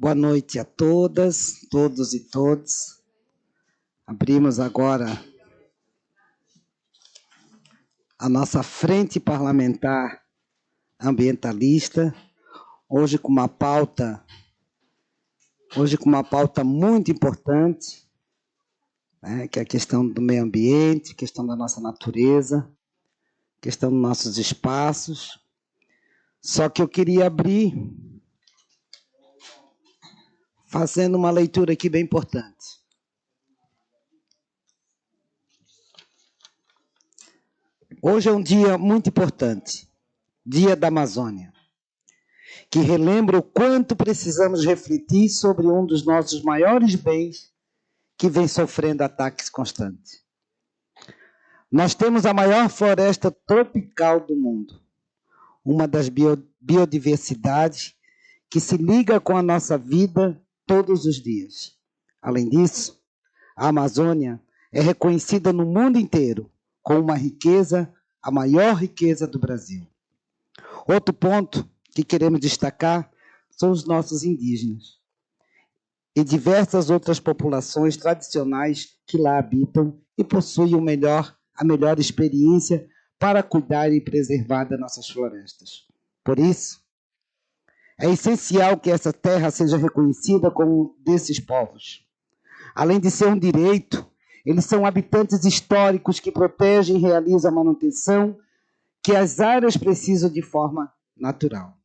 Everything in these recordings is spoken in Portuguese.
Boa noite a todas, todos e todos. Abrimos agora a nossa frente parlamentar ambientalista, hoje com uma pauta muito importante, né, que é a questão do meio ambiente, questão da nossa natureza, questão dos nossos espaços. Só que eu queria abrir fazendo uma leitura aqui bem importante. Hoje é um dia muito importante, Dia da Amazônia, que relembra o quanto precisamos refletir sobre um dos nossos maiores bens que vem sofrendo ataques constantes. Nós temos a maior floresta tropical do mundo, uma das biodiversidades que se liga com a nossa vida todos os dias. Além disso, a Amazônia é reconhecida no mundo inteiro como uma riqueza, a maior riqueza do Brasil. Outro ponto que queremos destacar são os nossos indígenas e diversas outras populações tradicionais que lá habitam e possuem a melhor experiência para cuidar e preservar das nossas florestas. Por isso, é essencial que essa terra seja reconhecida como desses povos. Além de ser um direito, eles são habitantes históricos que protegem e realizam a manutenção que as áreas precisam de forma natural.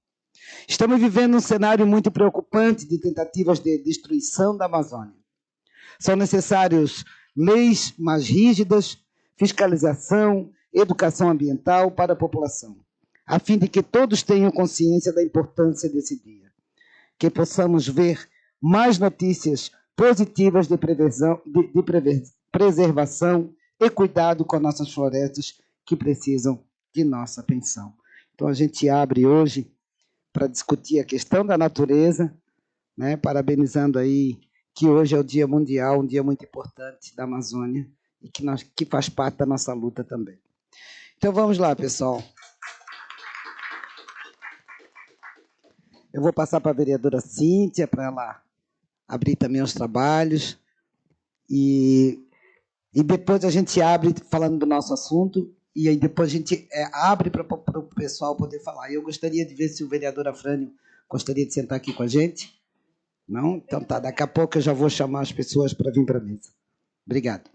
Estamos vivendo um cenário muito preocupante de tentativas de destruição da Amazônia. São necessárias leis mais rígidas, fiscalização, educação ambiental para a população, a fim de que todos tenham consciência da importância desse dia. Que possamos ver mais notícias positivas de preservação e cuidado com as nossas florestas que precisam de nossa atenção. Então, a gente abre hoje para discutir a questão da natureza, né, parabenizando aí que hoje é o Dia Mundial, um dia muito importante da Amazônia e que faz parte da nossa luta também. Então, vamos lá, pessoal. Eu vou passar para a vereadora Cíntia, para ela abrir também os trabalhos. E depois a gente abre falando do nosso assunto, e aí depois a gente abre para o pessoal poder falar. Eu gostaria de ver se o vereador Afrânio gostaria de sentar aqui com a gente. Não? Então tá, daqui a pouco eu já vou chamar as pessoas para vir para a mesa. Obrigado.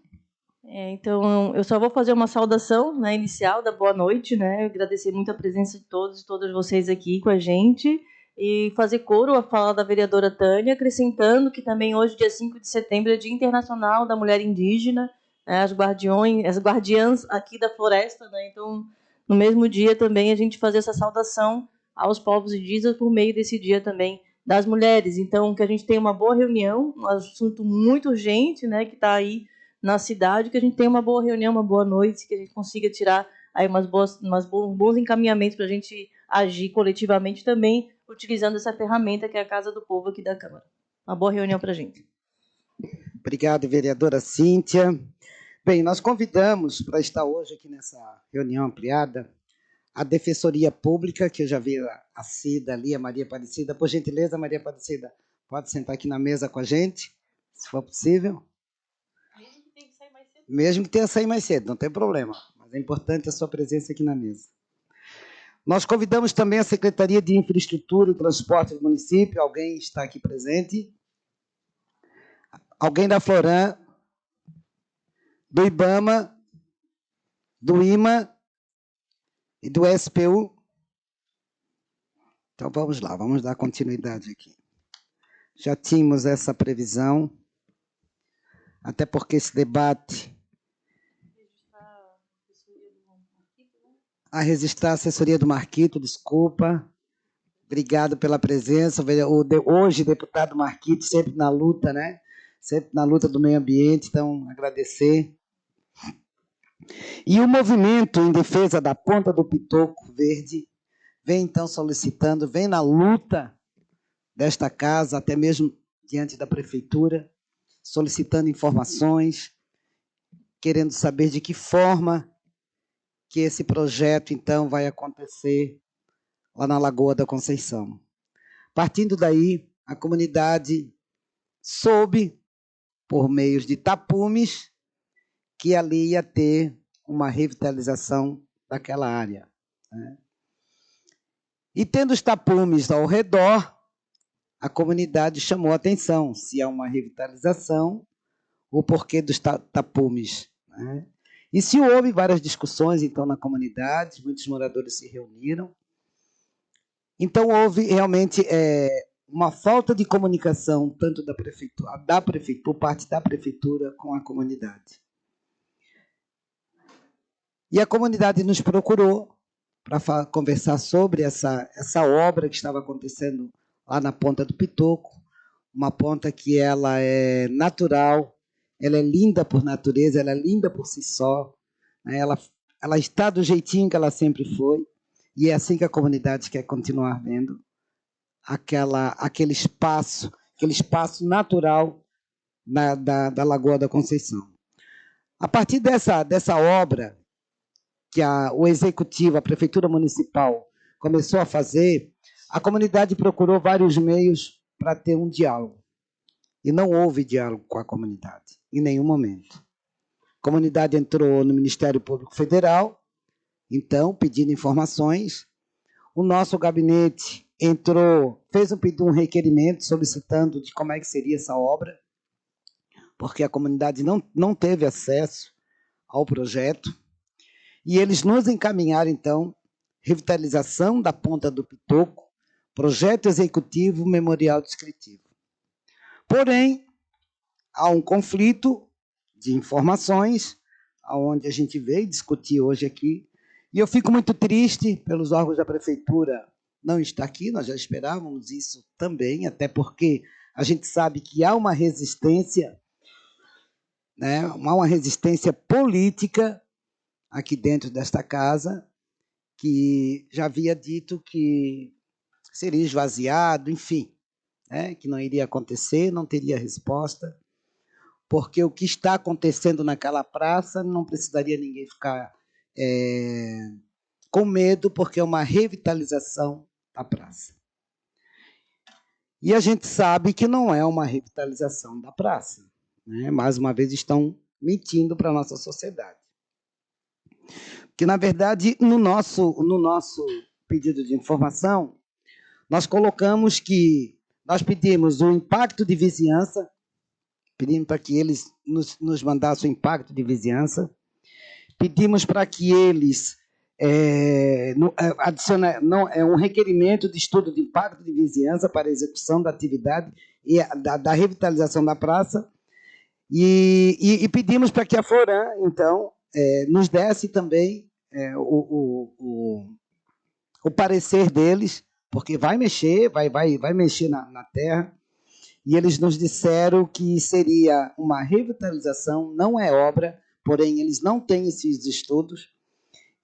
Então, eu só vou fazer uma saudação, né, inicial da boa noite, né, agradecer muito a presença de todos e todas vocês aqui com a gente, e fazer coro à fala da vereadora Tânia, acrescentando que também hoje, dia 5 de setembro, é Dia Internacional da Mulher Indígena, né, as guardiãs aqui da floresta, né, então, no mesmo dia também a gente fazer essa saudação aos povos indígenas por meio desse dia também das mulheres. Então, que a gente tenha uma boa reunião, um assunto muito urgente, né, que está aí na cidade, que a gente tenha uma boa reunião, uma boa noite, que a gente consiga tirar aí bons encaminhamentos para a gente agir coletivamente também, utilizando essa ferramenta que é a Casa do Povo aqui da Câmara. Uma boa reunião para a gente. Obrigado, vereadora Cíntia. Bem, nós convidamos para estar hoje aqui nessa reunião ampliada a Defensoria Pública, que eu já vi a Cida ali, a Maria Aparecida. Por gentileza, Maria Aparecida, pode sentar aqui na mesa com a gente, se for possível. Mesmo que tenha que sair mais cedo, não tem problema. Mas é importante a sua presença aqui na mesa. Nós convidamos também a Secretaria de Infraestrutura e Transporte do município. Alguém está aqui presente? Alguém da Floran, do IBAMA, do IMA e do SPU? Então vamos lá, vamos dar continuidade aqui. Já tínhamos essa previsão, até porque esse debate... A registrar a assessoria do Marquito, desculpa. Obrigado pela presença. Hoje, deputado Marquito, sempre na luta, né? Sempre na luta do meio ambiente, então, agradecer. E o movimento em defesa da Ponta do Pitoco Verde vem, então, solicitando, vem na luta desta casa, até mesmo diante da prefeitura, solicitando informações, querendo saber de que forma que esse projeto, então, vai acontecer lá na Lagoa da Conceição. Partindo daí, a comunidade soube, por meio de tapumes, que ali ia ter uma revitalização daquela área, né? E tendo os tapumes ao redor, a comunidade chamou a atenção se há uma revitalização, o porquê dos tapumes, né? E se houve várias discussões, então, na comunidade, muitos moradores se reuniram. Então, houve realmente uma falta de comunicação, tanto da prefeitura, por parte da prefeitura com a comunidade. E a comunidade nos procurou para conversar sobre essa obra que estava acontecendo lá na Ponta do Pitoco, uma ponta que ela é natural, ela é linda por natureza, ela é linda por si só, né? Ela está do jeitinho que ela sempre foi, e é assim que a comunidade quer continuar vendo aquele espaço natural da Lagoa da Conceição. A partir dessa obra que o executivo, a prefeitura municipal, começou a fazer, a comunidade procurou vários meios para ter um diálogo. E não houve diálogo com a comunidade, em nenhum momento. A comunidade entrou no Ministério Público Federal, então, pedindo informações. O nosso gabinete entrou, fez um requerimento solicitando de como é que seria essa obra, porque a comunidade não teve acesso ao projeto. E eles nos encaminharam, então, revitalização da Ponta do Pitoco, projeto executivo, memorial descritivo. Porém, há um conflito de informações, onde a gente veio discutir hoje aqui, e eu fico muito triste pelos órgãos da prefeitura não estar aqui, nós já esperávamos isso também, até porque a gente sabe que há uma resistência, né, há uma resistência política aqui dentro desta casa, que já havia dito que seria esvaziado, enfim, né, que não iria acontecer, não teria resposta, porque o que está acontecendo naquela praça não precisaria ninguém ficar com medo, porque é uma revitalização da praça. E a gente sabe que não é uma revitalização da praça, né? Mais uma vez estão mentindo para a nossa sociedade. Que, na verdade, no nosso pedido de informação, nós colocamos que nós pedimos o impacto de vizinhança, pedimos para que eles nos mandassem o impacto de vizinhança, pedimos para que eles é um requerimento de estudo de impacto de vizinhança para a execução da atividade e da revitalização da praça, e pedimos para que a Foram, então, nos desse também o parecer deles, porque vai mexer na terra, e eles nos disseram que seria uma revitalização, não é obra, porém eles não têm esses estudos,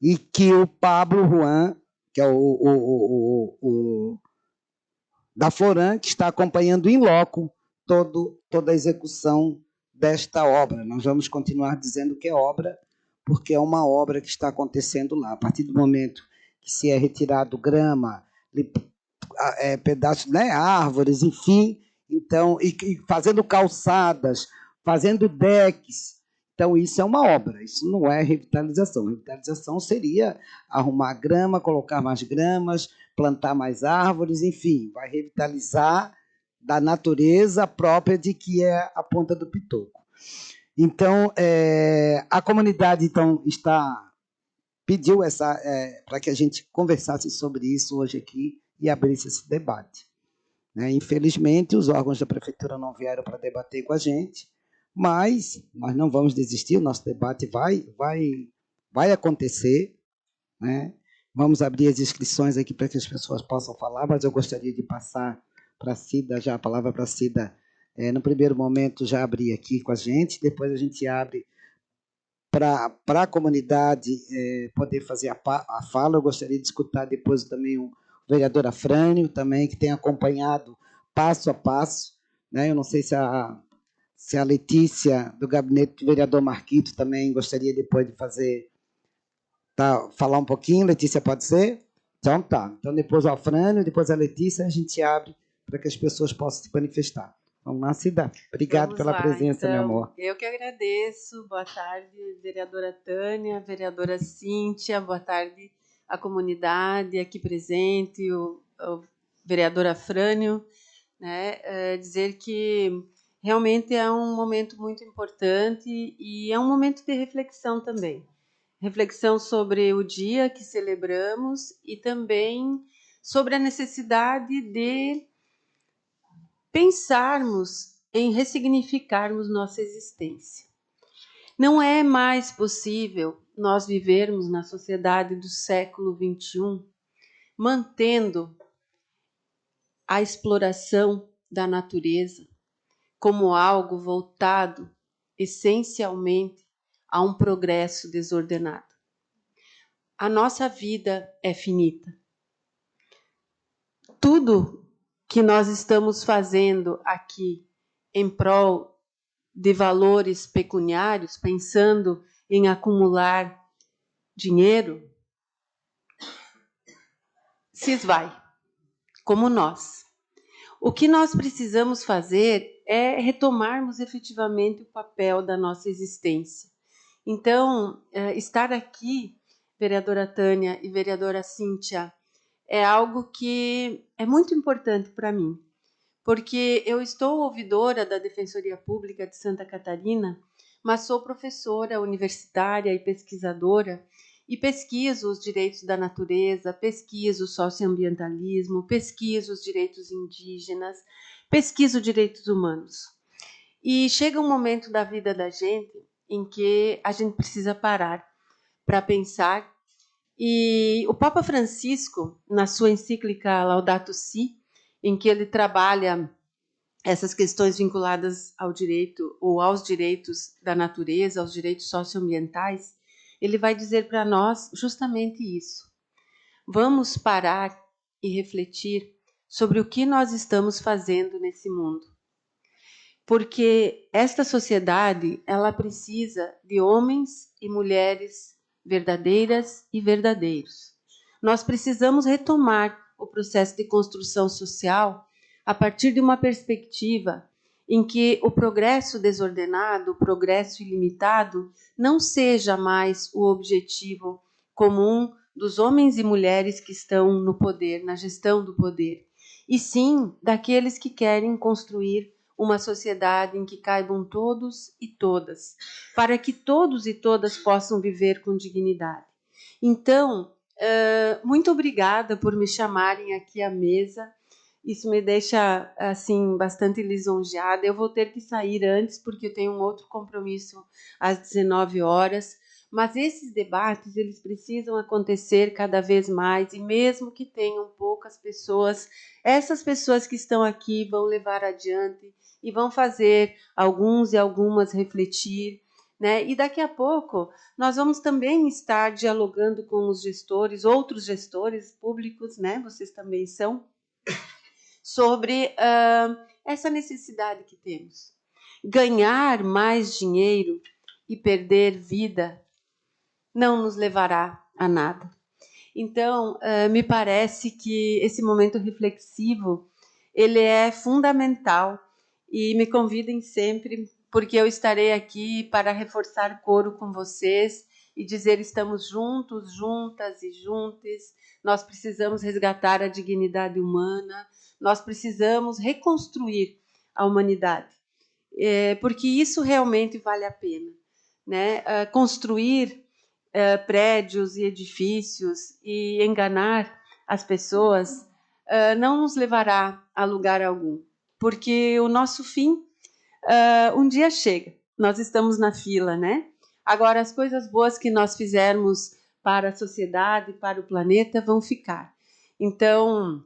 e que o Pablo Juan, que é o da Foram, que está acompanhando em loco toda a execução desta obra. Nós vamos continuar dizendo que é obra, porque é uma obra que está acontecendo lá. A partir do momento que se é retirado grama, pedaços, né, árvores, enfim, então, e fazendo calçadas, fazendo decks. Então, isso é uma obra, isso não é revitalização. Revitalização seria arrumar grama, colocar mais gramas, plantar mais árvores, enfim, vai revitalizar da natureza própria de que é a Ponta do Pitoco. Então, a comunidade então, pediu para que a gente conversasse sobre isso hoje aqui e abrisse esse debate, né? Infelizmente, os órgãos da prefeitura não vieram para debater com a gente, mas nós não vamos desistir, o nosso debate vai acontecer, né? Vamos abrir as inscrições aqui para que as pessoas possam falar, mas eu gostaria de passar para a Cida, já a palavra para a Cida, no primeiro momento já abrir aqui com a gente, depois a gente abre para a comunidade poder fazer a fala. Eu gostaria de escutar depois também o vereador Afrânio, também, que tem acompanhado passo a passo, né? Eu não sei se a Letícia, do gabinete do vereador Marquito, também gostaria depois de falar um pouquinho. Letícia, pode ser? Então tá. Então depois o Afrânio, depois a Letícia, a gente abre para que as pessoas possam se manifestar. Vamos lá, Cida. Obrigado pela presença, então, meu amor. Eu que agradeço. Boa tarde, vereadora Tânia, vereadora Cíntia, boa tarde à comunidade aqui presente, o vereador Afrânio, né? Dizer que realmente é um momento muito importante e é um momento de reflexão também. Reflexão sobre o dia que celebramos e também sobre a necessidade de pensarmos em ressignificarmos nossa existência. Não é mais possível nós vivermos na sociedade do século XXI mantendo a exploração da natureza como algo voltado essencialmente a um progresso desordenado. A nossa vida é finita. Tudo que nós estamos fazendo aqui em prol de valores pecuniários, pensando em acumular dinheiro, se esvai, como nós. O que nós precisamos fazer é retomarmos efetivamente o papel da nossa existência. Então, estar aqui, vereadora Tânia e vereadora Cíntia, é algo que é muito importante para mim, porque eu estou ouvidora da Defensoria Pública de Santa Catarina, mas sou professora universitária e pesquisadora, e pesquiso os direitos da natureza, pesquiso o socioambientalismo, pesquiso os direitos indígenas, pesquiso direitos humanos. E chega um momento da vida da gente em que a gente precisa parar para pensar. E o Papa Francisco, na sua encíclica Laudato Si, em que ele trabalha essas questões vinculadas ao direito ou aos direitos da natureza, aos direitos socioambientais, ele vai dizer para nós justamente isso. Vamos parar e refletir sobre o que nós estamos fazendo nesse mundo. Porque esta sociedade, ela precisa de homens e mulheres verdadeiras e verdadeiros. Nós precisamos retomar o processo de construção social a partir de uma perspectiva em que o progresso desordenado, o progresso ilimitado, não seja mais o objetivo comum dos homens e mulheres que estão no poder, na gestão do poder, e sim daqueles que querem construir uma sociedade em que caibam todos e todas, para que todos e todas possam viver com dignidade. Então, muito obrigada por me chamarem aqui à mesa. Isso me deixa assim bastante lisonjeada. Eu vou ter que sair antes porque eu tenho um outro compromisso às 19 horas, mas esses debates eles precisam acontecer cada vez mais, e mesmo que tenham poucas pessoas, essas pessoas que estão aqui vão levar adiante e vão fazer alguns e algumas refletir, né? E daqui a pouco nós vamos também estar dialogando com os gestores, outros gestores públicos, né? Vocês também são, sobre essa necessidade que temos. Ganhar mais dinheiro e perder vida não nos levará a nada. Então, me parece que esse momento reflexivo ele é fundamental, e me convidem sempre, porque eu estarei aqui para reforçar coro com vocês e dizer: estamos juntos, juntas e juntos. Nós precisamos resgatar a dignidade humana, nós precisamos reconstruir a humanidade, porque isso realmente vale a pena, né? Construir prédios e edifícios e enganar as pessoas não nos levará a lugar algum, porque o nosso fim um dia chega. Nós estamos na fila, né? Agora, as coisas boas que nós fizermos para a sociedade, para o planeta, vão ficar. Então,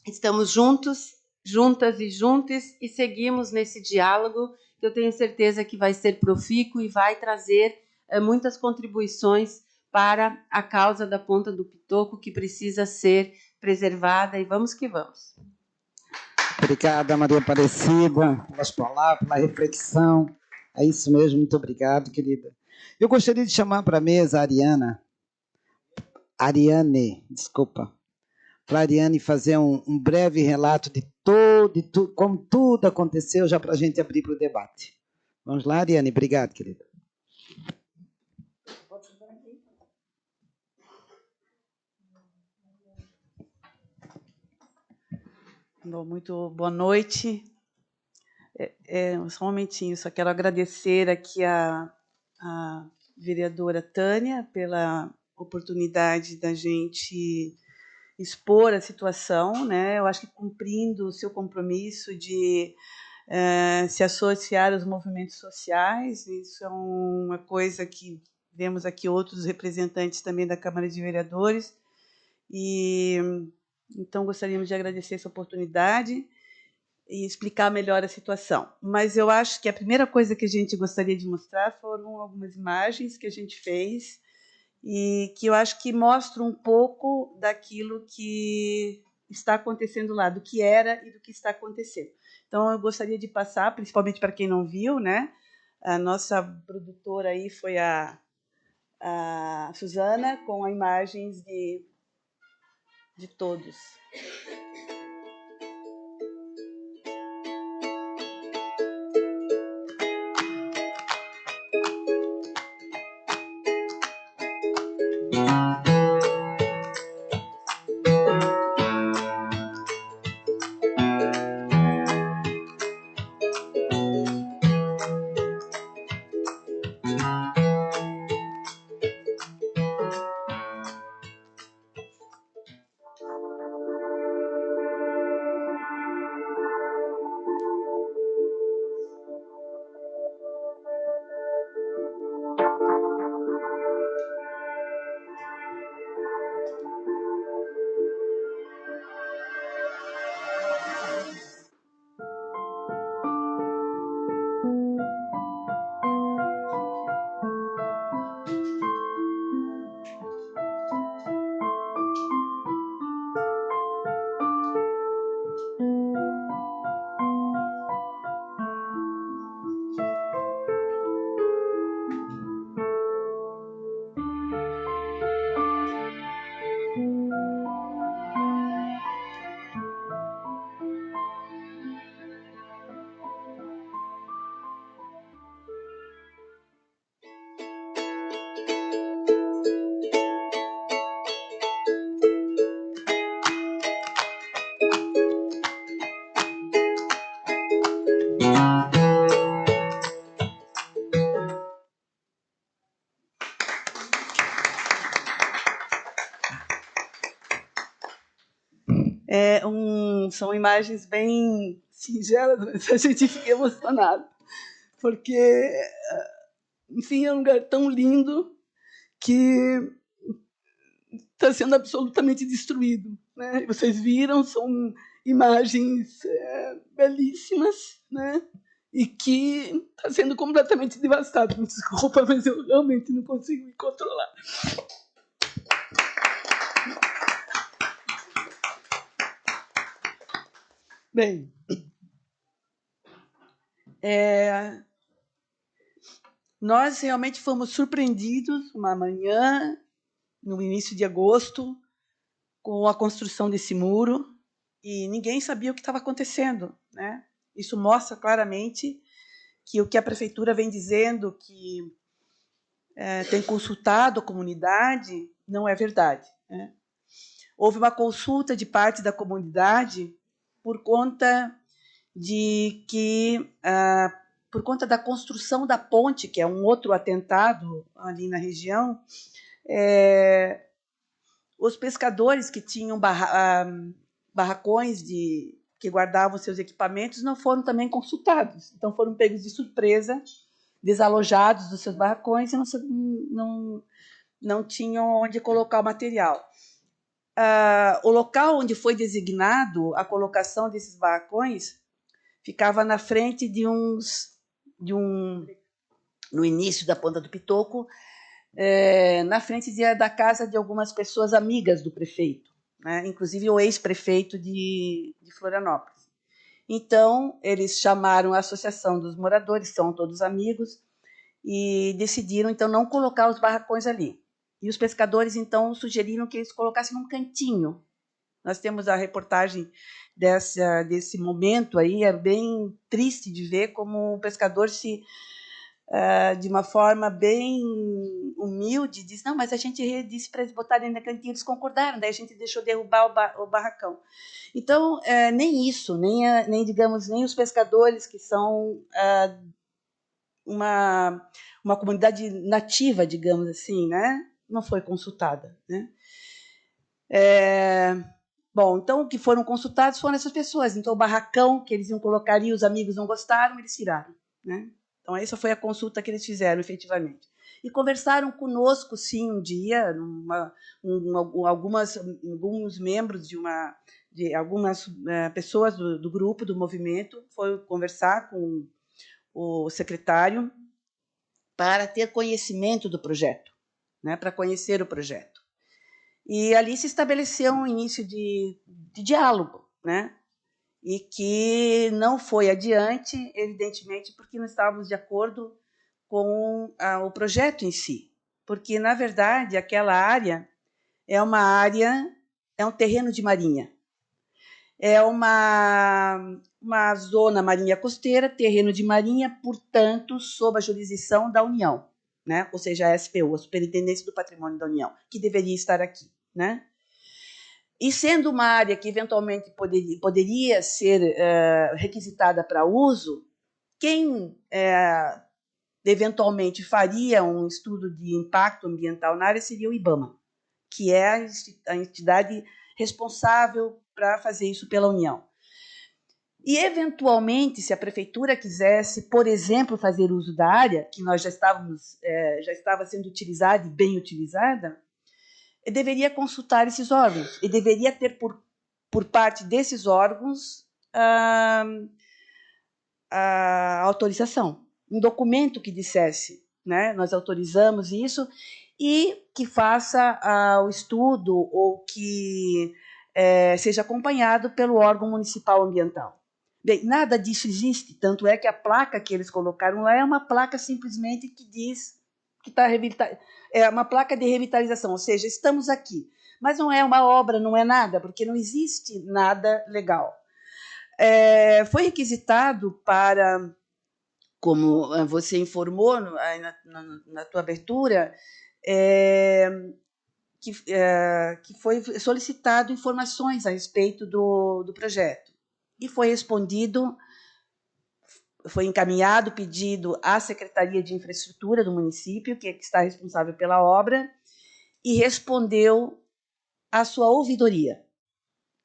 estamos juntos, juntas e juntos, e seguimos nesse diálogo, que eu tenho certeza que vai ser profícuo e vai trazer muitas contribuições para a causa da Ponta do Pitoco, que precisa ser preservada, e vamos que vamos. Obrigada, Maria Aparecida, pelas palavras, pela reflexão. É isso mesmo, muito obrigado, querida. Eu gostaria de chamar para a mesa a Ariane, para a Ariane fazer um breve relato de todo falou de como tudo aconteceu, já para a gente abrir para o debate. Vamos lá, Ariane. Obrigado, querida. Bom, muito boa noite. Só um momentinho, só quero agradecer aqui a vereadora Tânia pela oportunidade da gente expor a situação, né? Eu acho que cumprindo o seu compromisso de se associar aos movimentos sociais, isso é uma coisa que vemos aqui outros representantes também da Câmara de Vereadores, e então gostaríamos de agradecer essa oportunidade e explicar melhor a situação. Mas eu acho que a primeira coisa que a gente gostaria de mostrar foram algumas imagens que a gente fez e que eu acho que mostram um pouco daquilo que está acontecendo lá, do que era e do que está acontecendo. Então, eu gostaria de passar, principalmente para quem não viu, né? A nossa produtora aí foi a Suzana, com imagens de todos. São imagens bem singelas, mas a gente fica emocionado, porque, enfim, é um lugar tão lindo que está sendo absolutamente destruído, né? Vocês viram, são imagens belíssimas, né? E que está sendo completamente devastado. Me desculpa, mas eu realmente não consigo me controlar. Bem, nós realmente fomos surpreendidos uma manhã, no início de agosto, com a construção desse muro, e ninguém sabia o que estava acontecendo, né? Isso mostra claramente que o que a prefeitura vem dizendo, que tem consultado a comunidade, não é verdade, né? Houve uma consulta de parte da comunidade por conta por conta da construção da ponte, que é um outro atentado ali na região. Os pescadores que tinham barracões que guardavam seus equipamentos não foram também consultados. Então, foram pegos de surpresa, desalojados dos seus barracões e não tinham onde colocar o material. O local onde foi designado a colocação desses barracões ficava na frente no início da Ponta do Pitoco, na frente da casa de algumas pessoas amigas do prefeito, né? Inclusive o ex-prefeito de Florianópolis. Então, eles chamaram a associação dos moradores, são todos amigos, e decidiram, então, não colocar os barracões ali. E os pescadores, então, sugeriram que eles colocassem num cantinho, Nós temos a reportagem desse momento aí, é bem triste de ver como o pescador de uma forma bem humilde, disse, não, mas a gente disse para eles botarem na cantina, eles concordaram, daí a gente deixou derrubar o barracão. Então, nem isso, nem digamos, nem os pescadores que são uma comunidade nativa, digamos assim, né, não foi consultada, né? Bom, então, o que foram consultados foram essas pessoas. Então, o barracão que eles iam colocar ali, os amigos não gostaram, eles tiraram, né? Então, essa foi a consulta que eles fizeram, efetivamente. E conversaram conosco, sim, um dia, alguns membros de algumas pessoas do grupo, do movimento, foram conversar com o secretário para ter conhecimento do projeto, né, para conhecer o projeto. E ali se estabeleceu um início de diálogo, né? E que não foi adiante, evidentemente, porque não estávamos de acordo com o projeto em si. Porque, na verdade, aquela área é um terreno de marinha. É uma zona marinha costeira, terreno de marinha, portanto, sob a jurisdição da União, né? Ou seja, a SPU, a Superintendência do Patrimônio da União, que deveria estar aqui, né? E sendo uma área que eventualmente poderia ser requisitada para uso, quem eventualmente faria um estudo de impacto ambiental na área seria o IBAMA, que é a entidade responsável para fazer isso pela União. E, eventualmente, se a prefeitura quisesse, por exemplo, fazer uso da área, que nós já estava sendo utilizada e bem utilizada, deveria consultar esses órgãos e deveria ter por parte desses órgãos a autorização, um documento que dissesse, né, nós autorizamos isso, e que faça o estudo ou que seja acompanhado pelo órgão municipal ambiental. Bem, nada disso existe, tanto é que a placa que eles colocaram lá é uma placa simplesmente que diz que está é uma placa de revitalização, ou seja, estamos aqui. Mas não é uma obra, não é nada, porque não existe nada legal. Foi requisitado para, como você informou na tua abertura, que foi solicitado informações a respeito do projeto. E foi respondido, foi encaminhado pedido à Secretaria de Infraestrutura do município, que está responsável pela obra, e respondeu a sua ouvidoria,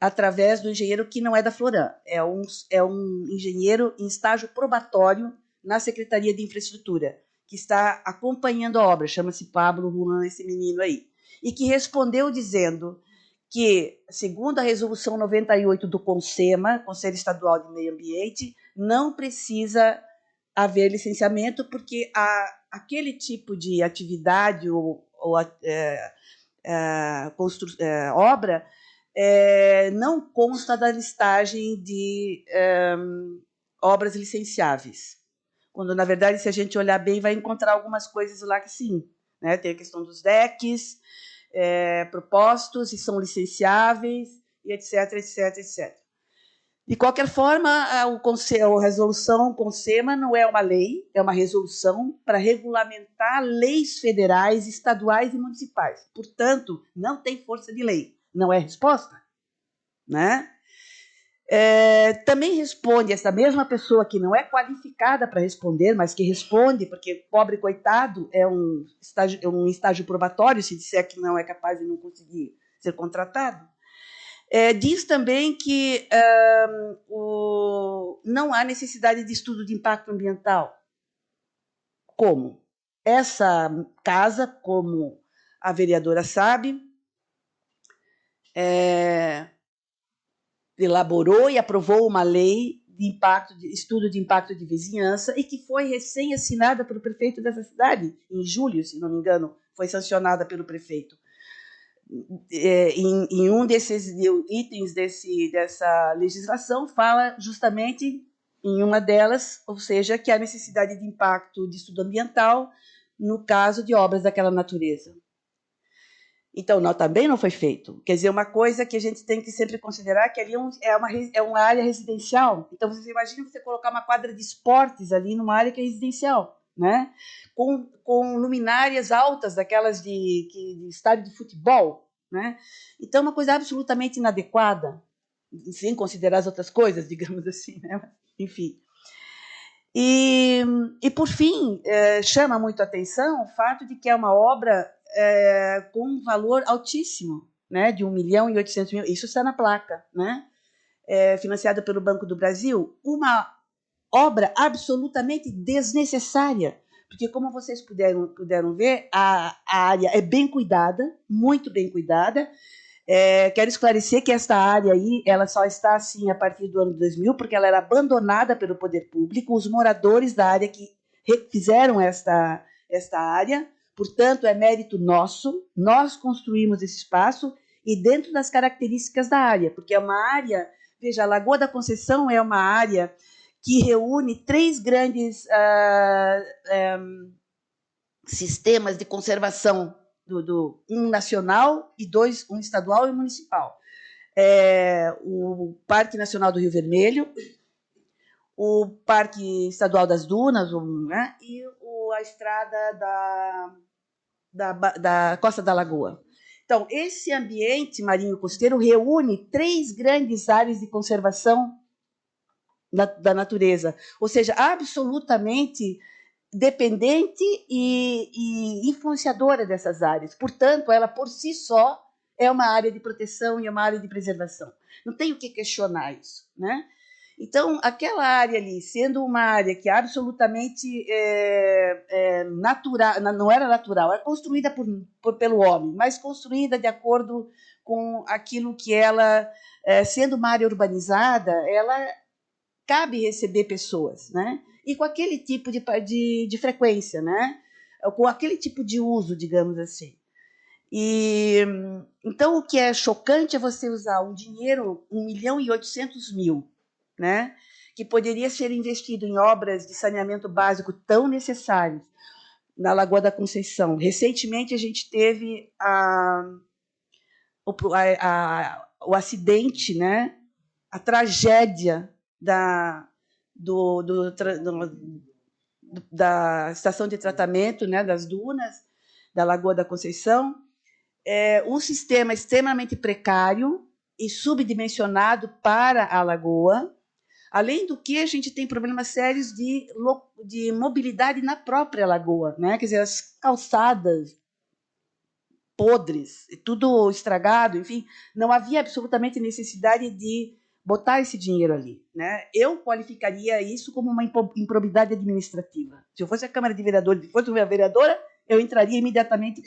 através do engenheiro que não é da Floran, é um engenheiro em estágio probatório na Secretaria de Infraestrutura, que está acompanhando a obra, chama-se Pablo Rulan, esse menino aí, e que respondeu dizendo que, segundo a resolução 98 do CONSEMA, Conselho Estadual de Meio Ambiente, não precisa haver licenciamento, porque aquele tipo de atividade ou obra não consta da listagem de obras licenciáveis. Quando, na verdade, se a gente olhar bem, vai encontrar algumas coisas lá que sim, né? Tem a questão dos decks propostos e são licenciáveis, e etc, etc, etc. De qualquer forma, a resolução CONSEMA não é uma lei, é uma resolução para regulamentar leis federais, estaduais e municipais. Portanto, não tem força de lei, não é resposta, né? Também responde essa mesma pessoa que não é qualificada para responder, mas que responde, porque pobre coitado é um estágio probatório, se disser que não é capaz de não conseguir ser contratado. Diz também que não há necessidade de estudo de impacto ambiental. Como? Essa casa, como a vereadora sabe, elaborou e aprovou uma lei de estudo de impacto de vizinhança e que foi recém-assinada pelo prefeito dessa cidade, em julho, se não me engano, foi sancionada pelo prefeito. Em um desses itens dessa legislação, fala justamente em uma delas, ou seja, que há necessidade de impacto de estudo ambiental no caso de obras daquela natureza. Então, também não foi feito. Quer dizer, uma coisa que a gente tem que sempre considerar que ali é uma área residencial. Então, você imagina você colocar uma quadra de esportes ali numa área que é residencial, né? Com luminárias altas, daquelas de estádio de futebol, né? Então, uma coisa absolutamente inadequada, sem considerar as outras coisas, digamos assim, né? Enfim. E por fim, chama muito a atenção o fato de que é uma obra com um valor altíssimo, né, de 1.800.000, isso está na placa, né, financiada pelo Banco do Brasil, uma obra absolutamente desnecessária, porque, como vocês puderam ver, a área é bem cuidada, muito bem cuidada. Quero esclarecer que esta área aí, ela só está assim a partir do ano 2000, porque ela era abandonada pelo poder público, os moradores da área que refizeram esta área, portanto, é mérito nosso, nós construímos esse espaço e dentro das características da área, porque é uma área, veja, a Lagoa da Conceição é uma área que reúne 3 grandes sistemas de conservação, um nacional e 2, um estadual e um municipal. O Parque Nacional do Rio Vermelho, o Parque Estadual das Dunas, né, e a estrada da Costa da Lagoa. Então, esse ambiente marinho costeiro reúne 3 grandes áreas de conservação da natureza, ou seja, absolutamente dependente e influenciadora dessas áreas. Portanto, ela por si só é uma área de proteção e é uma área de preservação. Não tem o que questionar isso, né? Então, aquela área ali, sendo uma área que absolutamente natural, não era natural, era construída pelo homem, mas construída de acordo com aquilo que ela, sendo uma área urbanizada, ela cabe receber pessoas, né? E com aquele tipo de frequência, né? Com aquele tipo de uso, digamos assim. E então o que é chocante é você usar um dinheiro, 1.800.000, né? Que poderia ser investido em obras de saneamento básico tão necessárias na Lagoa da Conceição. Recentemente a gente teve o acidente, né? A tragédia da estação de tratamento, né, das dunas da Lagoa da Conceição, um sistema extremamente precário e subdimensionado para a lagoa, além do que a gente tem problemas sérios de mobilidade na própria lagoa, né? Quer dizer, as calçadas podres, tudo estragado, enfim, não havia absolutamente necessidade de botar esse dinheiro ali, né? Eu qualificaria isso como uma improbidade administrativa. Se eu fosse a Câmara de Vereadores, se fosse uma vereadora, eu entraria imediatamente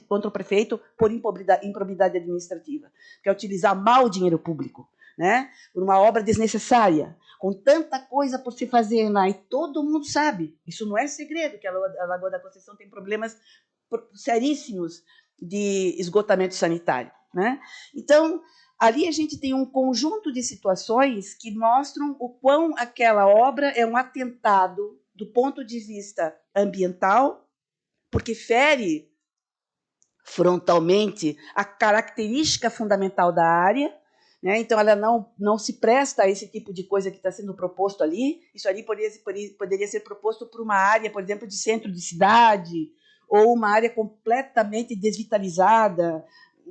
contra o prefeito por improbidade administrativa, que é utilizar mal o dinheiro público, né? Por uma obra desnecessária, com tanta coisa por se fazer lá, e todo mundo sabe, isso não é segredo, que a Lagoa da Conceição tem problemas seríssimos de esgotamento sanitário, né? Então, ali a gente tem um conjunto de situações que mostram o quão aquela obra é um atentado do ponto de vista ambiental, porque fere frontalmente a característica fundamental da área, né? Então ela não se presta a esse tipo de coisa que está sendo proposto ali. Isso ali poderia ser proposto por uma área, por exemplo, de centro de cidade, ou uma área completamente desvitalizada,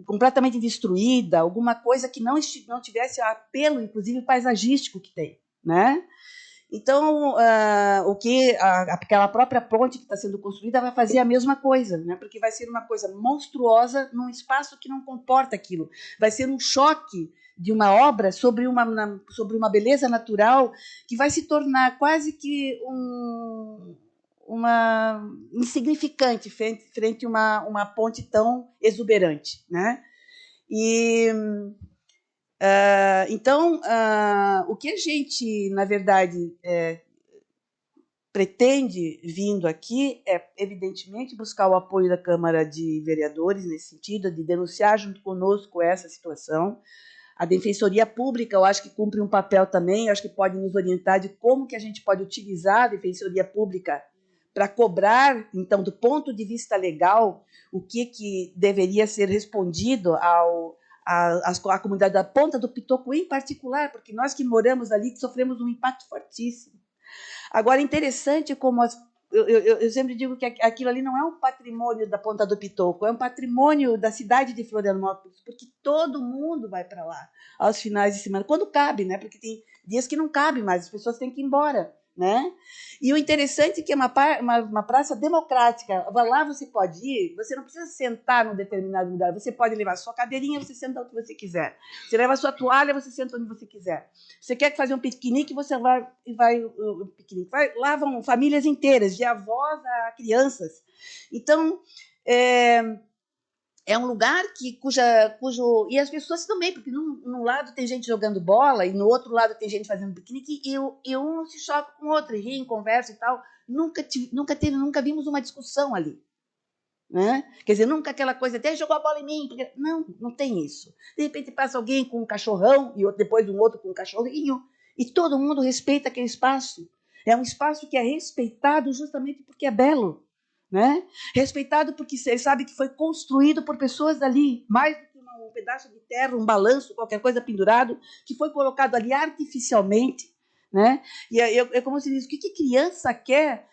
completamente destruída, alguma coisa que não tivesse apelo, inclusive, paisagístico que tem, né? Então, aquela própria ponte que está sendo construída vai fazer a mesma coisa, né? Porque vai ser uma coisa monstruosa num espaço que não comporta aquilo. Vai ser um choque de uma obra sobre uma beleza natural que vai se tornar quase que uma insignificante frente a uma ponte tão exuberante, né? E então, o que a gente, na verdade, pretende vindo aqui é, evidentemente, buscar o apoio da Câmara de Vereadores nesse sentido, de denunciar junto conosco essa situação. A Defensoria Pública, eu acho que cumpre um papel também, eu acho que pode nos orientar de como que a gente pode utilizar a Defensoria Pública para cobrar, então, do ponto de vista legal, o que deveria ser respondido à comunidade da Ponta do Pitoco em particular, porque nós que moramos ali sofremos um impacto fortíssimo. Agora, interessante como eu sempre digo que aquilo ali não é um patrimônio da Ponta do Pitoco, é um patrimônio da cidade de Florianópolis, porque todo mundo vai para lá aos finais de semana, quando cabe, né? Porque tem dias que não cabe mais, as pessoas têm que ir embora, né? E o interessante é que é uma praça democrática. Lá você pode ir, você não precisa sentar num determinado lugar, você pode levar a sua cadeirinha, você senta onde você quiser. Você leva a sua toalha, você senta onde você quiser. Você quer fazer um piquenique, você vai lá vão famílias inteiras, de avós a crianças. Então, é um lugar cujo... E as pessoas também, porque num lado tem gente jogando bola e no outro lado tem gente fazendo piquenique e um se choca com o outro, e riem, conversa e tal. Nunca vimos uma discussão ali. Né? Quer dizer, nunca aquela coisa, até jogou a bola em mim. Porque... Não tem isso. De repente passa alguém com um cachorrão e depois um outro com um cachorrinho e todo mundo respeita aquele espaço. É um espaço que é respeitado justamente porque é belo. Né? Respeitado porque ele sabe que foi construído por pessoas dali, mais do que um pedaço de terra, um balanço, qualquer coisa pendurado, que foi colocado ali artificialmente. Né? E é como se diz, o que criança quer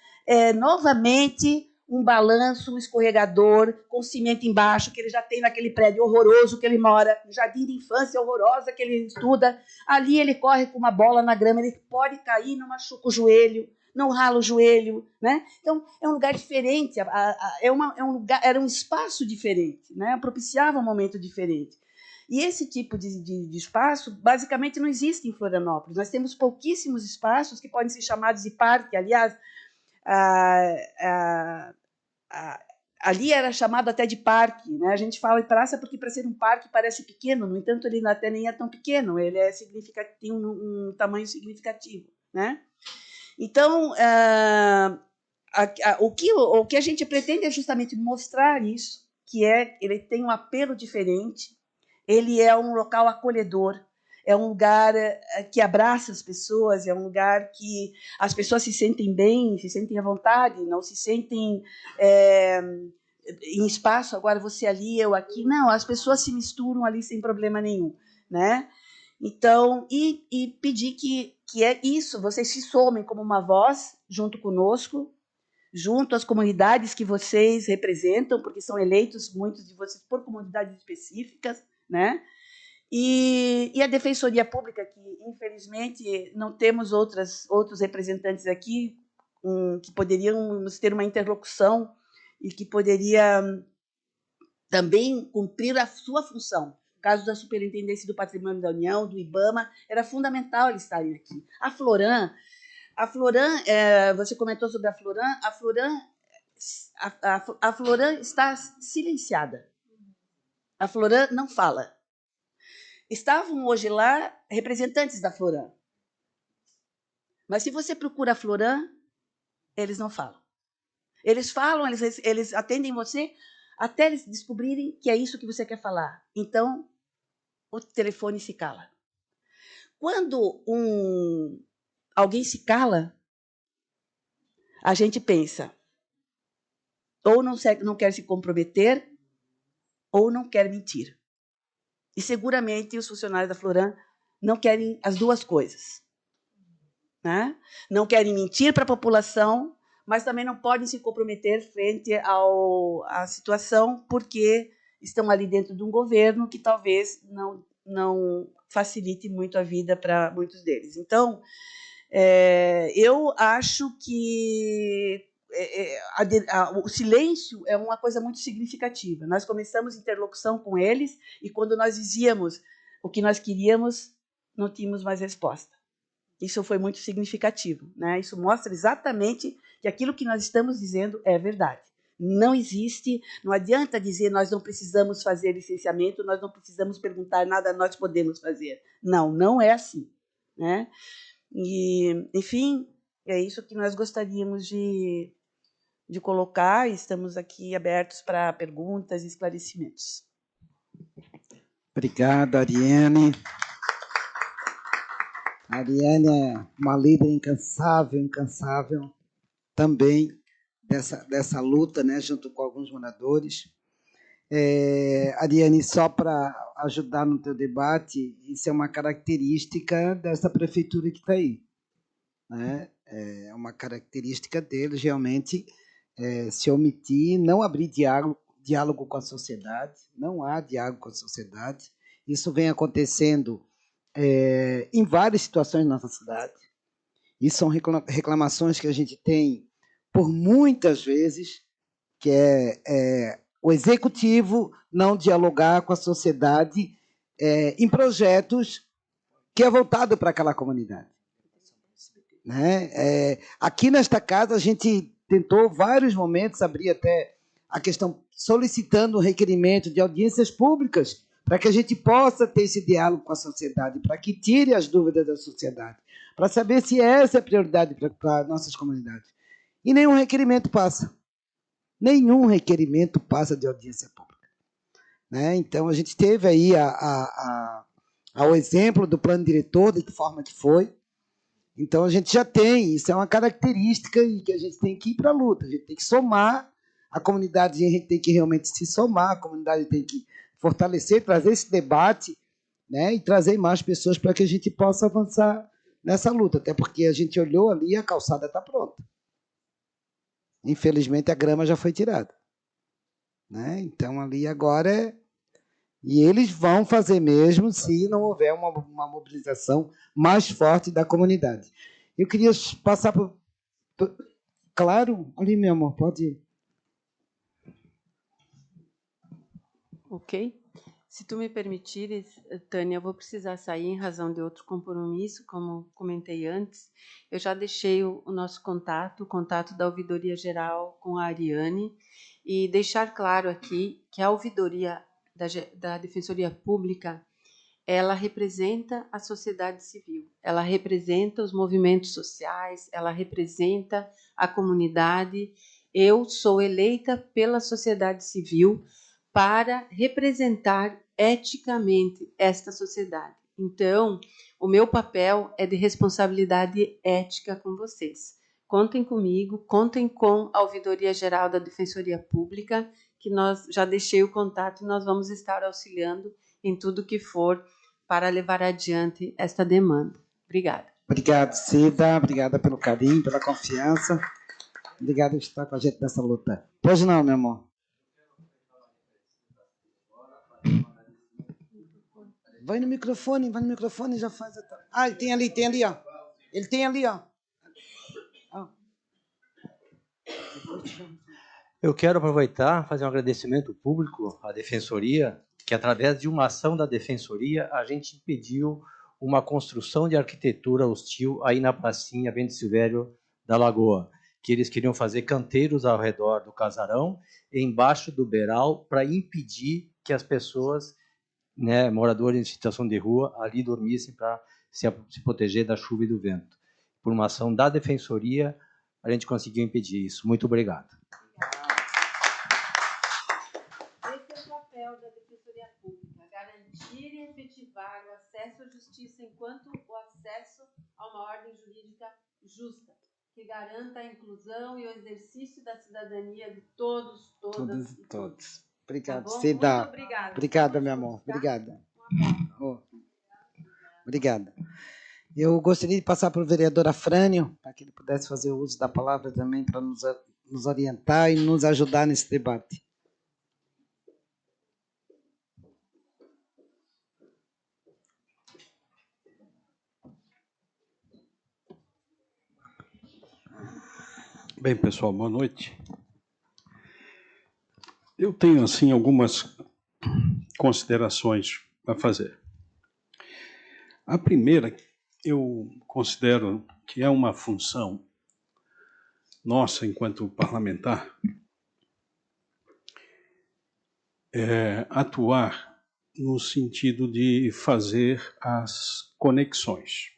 novamente um balanço, um escorregador, com cimento embaixo, que ele já tem naquele prédio horroroso que ele mora, no jardim de infância horrorosa que ele estuda. Ali ele corre com uma bola na grama, ele pode cair, não machuca o joelho, não rala o joelho, né? Então, é um lugar diferente, era um espaço diferente, né? Propiciava um momento diferente. E esse tipo de espaço, basicamente, não existe em Florianópolis. Nós temos pouquíssimos espaços que podem ser chamados de parque. Aliás, ali era chamado até de parque, né? A gente fala de praça porque, para ser um parque, parece pequeno. No entanto, ele até nem é tão pequeno. Ele tem um tamanho significativo, né? Então, o que a gente pretende é justamente mostrar isso, que ele tem um apelo diferente, ele é um local acolhedor, é um lugar que abraça as pessoas, é um lugar que as pessoas se sentem bem, se sentem à vontade, não se sentem em espaço, agora você ali, eu aqui. Não, as pessoas se misturam ali sem problema nenhum, né? Então, e pedir que é isso, vocês se somem como uma voz junto conosco, junto às comunidades que vocês representam, porque são eleitos, muitos de vocês, por comunidades específicas, né? E a Defensoria Pública, que, infelizmente, não temos outros representantes aqui que poderiam ter uma interlocução e que poderia também cumprir a sua função. No caso da Superintendência do Patrimônio da União, do IBAMA, era fundamental eles estarem aqui. A Floran, você comentou sobre a Floran, a Floran está silenciada. A Floran não fala. Estavam hoje lá representantes da Floran. Mas se você procura a Floran, eles não falam. Eles falam, eles atendem você até eles descobrirem que é isso que você quer falar. Então, o telefone se cala. Quando alguém se cala, a gente pensa, ou não quer se comprometer, ou não quer mentir. E seguramente os funcionários da Floran não querem as duas coisas. Né? Não querem mentir para a população, mas também não podem se comprometer frente à situação, porque estão ali dentro de um governo que talvez não facilite muito a vida para muitos deles. Então, eu acho que o silêncio é uma coisa muito significativa. Nós começamos interlocução com eles e, quando nós dizíamos o que nós queríamos, não tínhamos mais resposta. Isso foi muito significativo, né? Isso mostra exatamente que aquilo que nós estamos dizendo é verdade. Não existe, não adianta dizer nós não precisamos fazer licenciamento, nós não precisamos perguntar nada, nós podemos fazer. Não é assim, né? E, enfim, é isso que nós gostaríamos de colocar, e estamos aqui abertos para perguntas e esclarecimentos. Obrigado, Ariane. A Ariane é uma líder incansável também dessa luta, né, junto com alguns moradores. Ariane, só para ajudar no teu debate, isso é uma característica dessa prefeitura que está aí, né? É uma característica deles, realmente, se omitir, não abrir diálogo com a sociedade, não há diálogo com a sociedade. Isso vem acontecendo em várias situações na nossa cidade. Isso são reclamações que a gente tem por muitas vezes, que o executivo não dialogar com a sociedade em projetos que é voltado para aquela comunidade. Né? Aqui nesta casa, a gente tentou vários momentos abrir até a questão solicitando um requerimento de audiências públicas para que a gente possa ter esse diálogo com a sociedade, para que tire as dúvidas da sociedade, para saber se essa é a prioridade para nossas comunidades. E nenhum requerimento passa. Nenhum requerimento passa de audiência pública. Né? Então, a gente teve aí o exemplo do plano diretor, de que forma que foi. Então, a gente já tem, isso é uma característica e que a gente tem que ir para a luta, a gente tem que somar, a comunidade, a gente tem que realmente se somar, a comunidade tem que fortalecer, trazer esse debate, né, e trazer mais pessoas para que a gente possa avançar nessa luta, até porque a gente olhou ali e a calçada está pronta. Infelizmente, a grama já foi tirada. Né? Então, ali agora E eles vão fazer mesmo se não houver uma mobilização mais forte da comunidade. Eu queria passar por... Claro, ali, meu amor, pode ir. Ok. Se tu me permitires, Tânia, eu vou precisar sair em razão de outro compromisso, como comentei antes. Eu já deixei o nosso contato, o contato da Ouvidoria Geral com a Ariane, e deixar claro aqui que a Ouvidoria da Defensoria Pública, ela representa a sociedade civil, ela representa os movimentos sociais, ela representa a comunidade. Eu sou eleita pela sociedade civil para representar eticamente esta sociedade. Então, o meu papel é de responsabilidade ética com vocês. Contem comigo, contem com a Ouvidoria Geral da Defensoria Pública, que nós já deixei o contato e nós vamos estar auxiliando em tudo que for para levar adiante esta demanda. Obrigada. Obrigado, Cida. Obrigada pelo carinho, pela confiança. Obrigado por estar com a gente nessa luta. Pois não, meu amor. Vai no microfone e já faz. Ah, ele tem ali, ó. Ele tem ali, ó. Eu quero aproveitar, fazer um agradecimento público à Defensoria, que através de uma ação da Defensoria, a gente impediu uma construção de arquitetura hostil aí na pracinha Bento Silvério da Lagoa, que eles queriam fazer canteiros ao redor do casarão, embaixo do beiral, para impedir que as pessoas, né, moradores em situação de rua, ali dormissem para se proteger da chuva e do vento. Por uma ação da Defensoria, a gente conseguiu impedir isso. Muito obrigado. Esse é o papel da Defensoria Pública, garantir e efetivar o acesso à justiça enquanto o acesso a uma ordem jurídica justa, que garanta a inclusão e o exercício da cidadania de todos, todas e todos. Obrigado, tá Cida. Muito obrigada. Obrigada, meu amor. Obrigada. Obrigada. Eu gostaria de passar para o vereador Afrânio, para que ele pudesse fazer o uso da palavra também, para nos orientar e nos ajudar nesse debate. Bem, pessoal, boa noite. Eu tenho, assim, algumas considerações a fazer. A primeira, eu considero que é uma função nossa, enquanto parlamentar, atuar no sentido de fazer as conexões,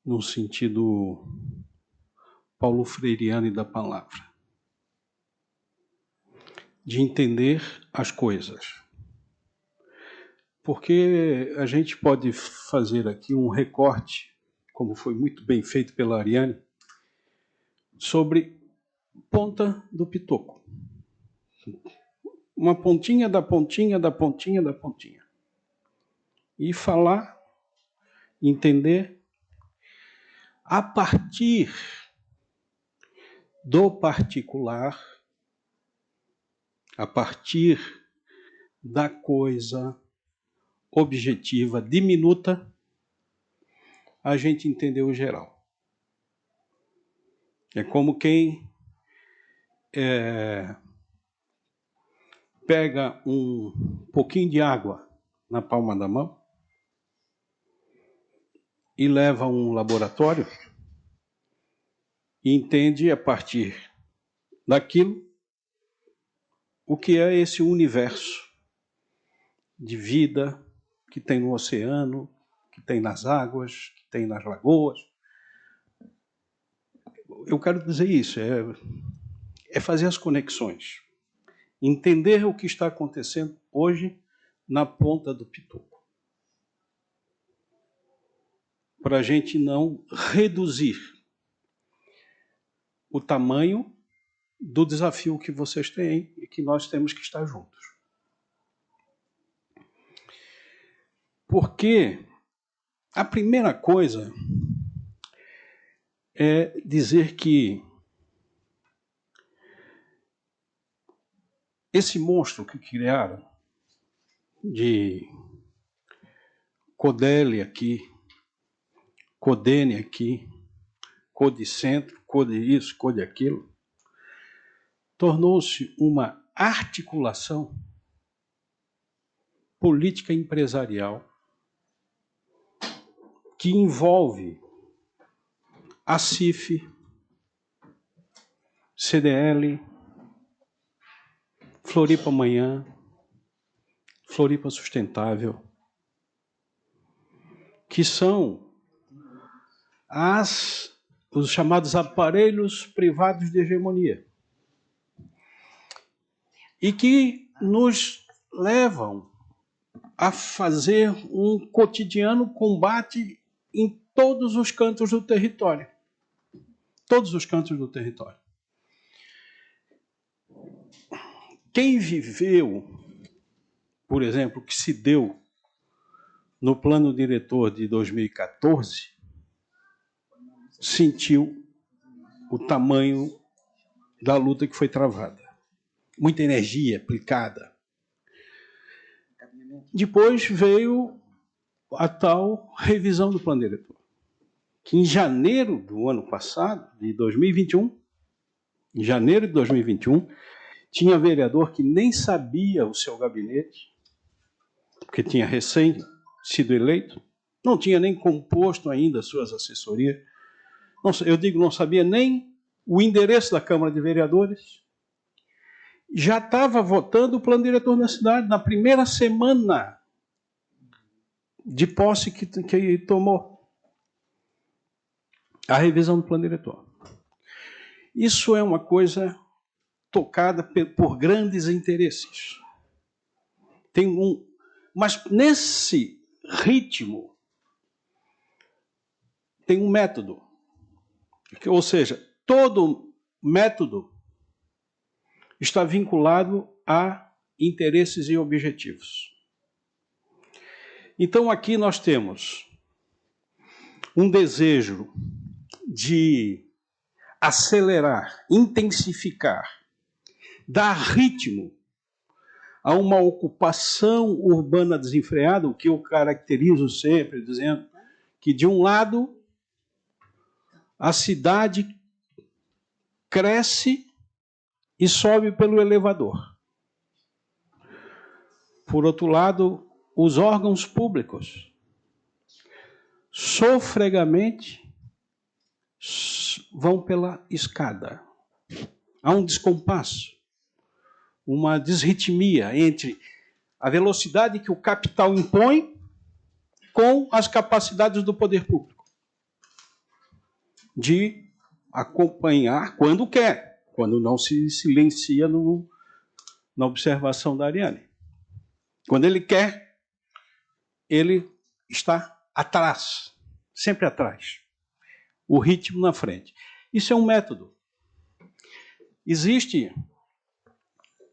no sentido paulo freiriano da palavra, de entender as coisas. Porque a gente pode fazer aqui um recorte, como foi muito bem feito pela Ariane, sobre ponta do pitoco. Uma pontinha da pontinha da pontinha da pontinha. E falar, entender, a partir do particular, a partir da coisa objetiva, diminuta, a gente entendeu o geral. É como quem pega um pouquinho de água na palma da mão e leva a um laboratório e entende a partir daquilo o que é esse universo de vida que tem no oceano, que tem nas águas, que tem nas lagoas. Eu quero dizer isso, é fazer as conexões. Entender o que está acontecendo hoje na ponta do pitoco. Para a gente não reduzir o tamanho do desafio que vocês têm e que nós temos que estar juntos. Porque a primeira coisa é dizer que esse monstro que criaram, de Codele aqui, Codene aqui, Codicentro, Code isso, Code aquilo, tornou-se uma articulação política empresarial que envolve a CIF, CDL, Floripa Amanhã, Floripa Sustentável, que são os chamados aparelhos privados de hegemonia e que nos levam a fazer um cotidiano combate em todos os cantos do território. Todos os cantos do território. Quem viveu, por exemplo, o que se deu no plano diretor de 2014, sentiu o tamanho da luta que foi travada. Muita energia aplicada. Depois veio a tal revisão do plano diretor, que em janeiro do ano passado, de 2021, em janeiro de 2021, tinha vereador que nem sabia o seu gabinete, porque tinha recém sido eleito, não tinha nem composto ainda as suas assessorias, não sabia nem o endereço da Câmara de Vereadores, já estava votando o plano diretor da cidade na primeira semana de posse que tomou a revisão do plano diretor. Isso é uma coisa tocada por grandes interesses. Mas nesse ritmo tem um método. Ou seja, todo método está vinculado a interesses e objetivos. Então aqui nós temos um desejo de acelerar, intensificar, dar ritmo a uma ocupação urbana desenfreada, o que eu caracterizo sempre dizendo que, de um lado, a cidade cresce e sobe pelo elevador. Por outro lado, os órgãos públicos sofregamente vão pela escada. Há um descompasso, uma desritmia entre a velocidade que o capital impõe com as capacidades do poder público de acompanhar quando quer, quando não se silencia na observação da Ariane. Quando ele quer, ele está atrás, sempre atrás. O ritmo na frente. Isso é um método. Existe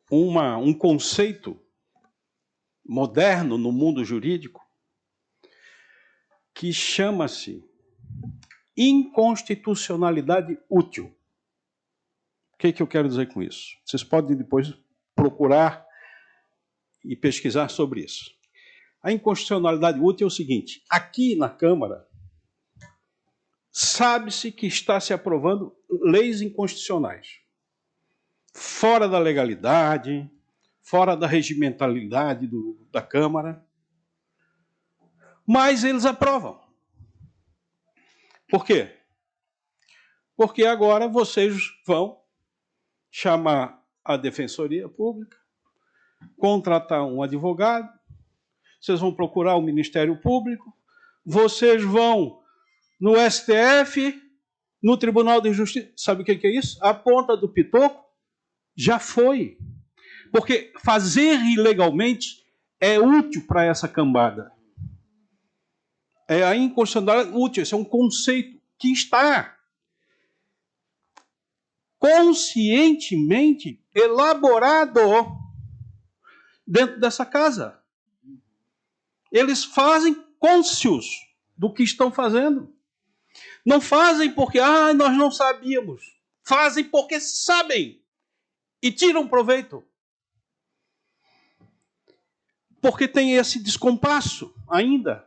um conceito moderno no mundo jurídico que chama-se inconstitucionalidade útil. O que eu quero dizer com isso? Vocês podem depois procurar e pesquisar sobre isso. A inconstitucionalidade útil é o seguinte: aqui na Câmara, sabe-se que está se aprovando leis inconstitucionais, fora da legalidade, fora da regimentalidade da Câmara, mas eles aprovam. Por quê? Porque agora vocês vão chamar a Defensoria Pública, contratar um advogado, vocês vão procurar o Ministério Público, vocês vão no STF, no Tribunal de Justiça. Sabe o que é isso? A ponta do pitoco já foi. Porque fazer ilegalmente é útil para essa cambada. É a inconstitucionalidade útil. Esse é um conceito que está conscientemente elaborado dentro dessa casa. Eles fazem cônscios do que estão fazendo. Não fazem porque nós não sabíamos. Fazem porque sabem e tiram proveito. Porque tem esse descompasso ainda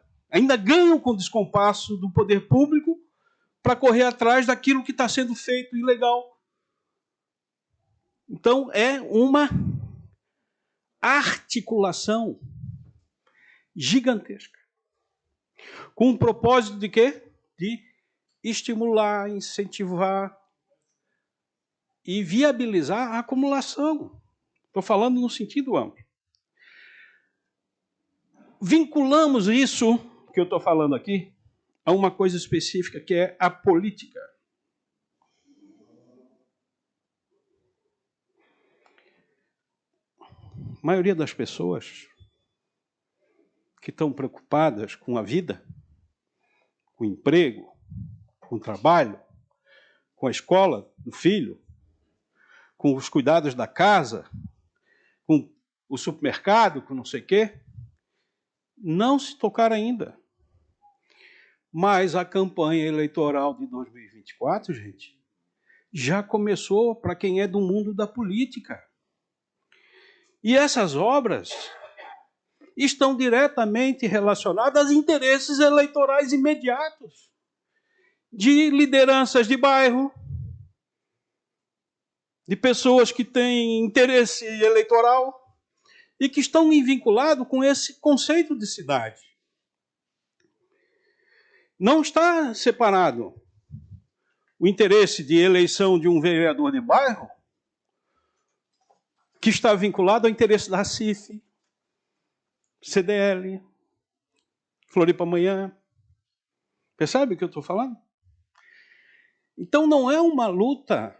ganham com o descompasso do poder público para correr atrás daquilo que está sendo feito ilegal. Então, é uma articulação gigantesca. Com o propósito de quê? De estimular, incentivar e viabilizar a acumulação. Estou falando no sentido amplo. Vinculamos isso que eu estou falando aqui a uma coisa específica, que é a política. A maioria das pessoas que estão preocupadas com a vida, com o emprego, com o trabalho, com a escola do filho, com os cuidados da casa, com o supermercado, com não sei o quê, não se tocaram ainda. Mas a campanha eleitoral de 2024, gente, já começou para quem é do mundo da política. E essas obras estão diretamente relacionadas a interesses eleitorais imediatos de lideranças de bairro, de pessoas que têm interesse eleitoral e que estão vinculados com esse conceito de cidade. Não está separado o interesse de eleição de um vereador de bairro, que está vinculado ao interesse da CIF, CDL, Floripa Amanhã. Percebe o que eu estou falando? Então não é uma luta,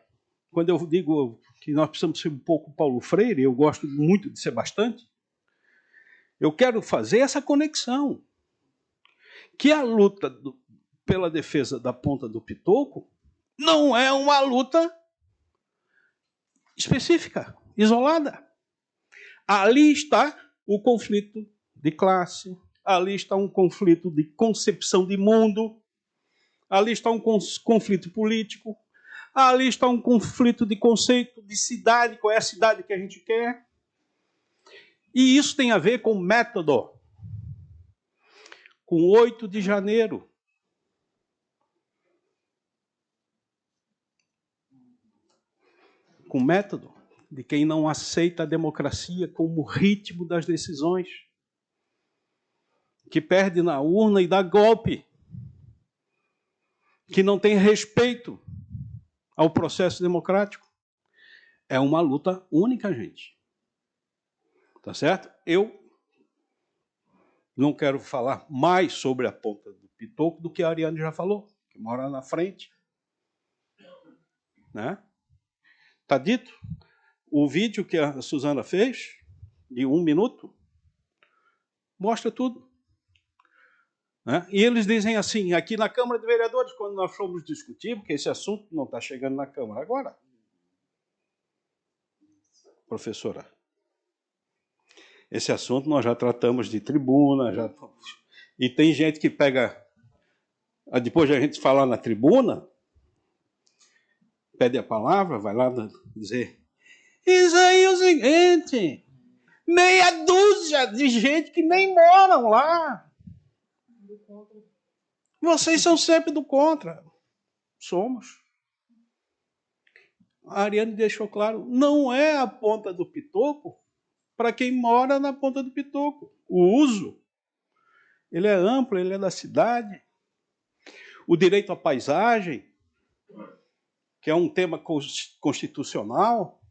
quando eu digo que nós precisamos ser um pouco Paulo Freire, eu gosto muito de ser bastante, eu quero fazer essa conexão. Que a luta pela defesa da ponta do pitoco não é uma luta específica, isolada. Ali está o conflito de classe, ali está um conflito de concepção de mundo, ali está um conflito político, ali está um conflito de conceito de cidade, qual é a cidade que a gente quer. E isso tem a ver com método. Com 8 de janeiro. Com método de quem não aceita a democracia como ritmo das decisões. Que perde na urna e dá golpe. Que não tem respeito ao processo democrático. É uma luta única, gente. Tá certo? Eu não quero falar mais sobre a ponta do pitoco do que a Ariane já falou, que mora na frente. Né? Tá dito? O vídeo que a Suzana fez, de 1 minuto, mostra tudo. Né? E eles dizem assim, aqui na Câmara de Vereadores, quando nós fomos discutir, porque esse assunto não está chegando na Câmara agora. professora, esse assunto nós já tratamos de tribuna, e tem gente que pega, depois de a gente falar na tribuna, pede a palavra, vai lá dizer, isso aí é o seguinte, meia dúzia de gente que nem moram lá. Vocês são sempre do contra. Somos. A Ariane deixou claro, não é a ponta do pitoco para quem mora na ponta do pitoco. O uso, ele é amplo, ele é da cidade. O direito à paisagem, que é um tema constitucional.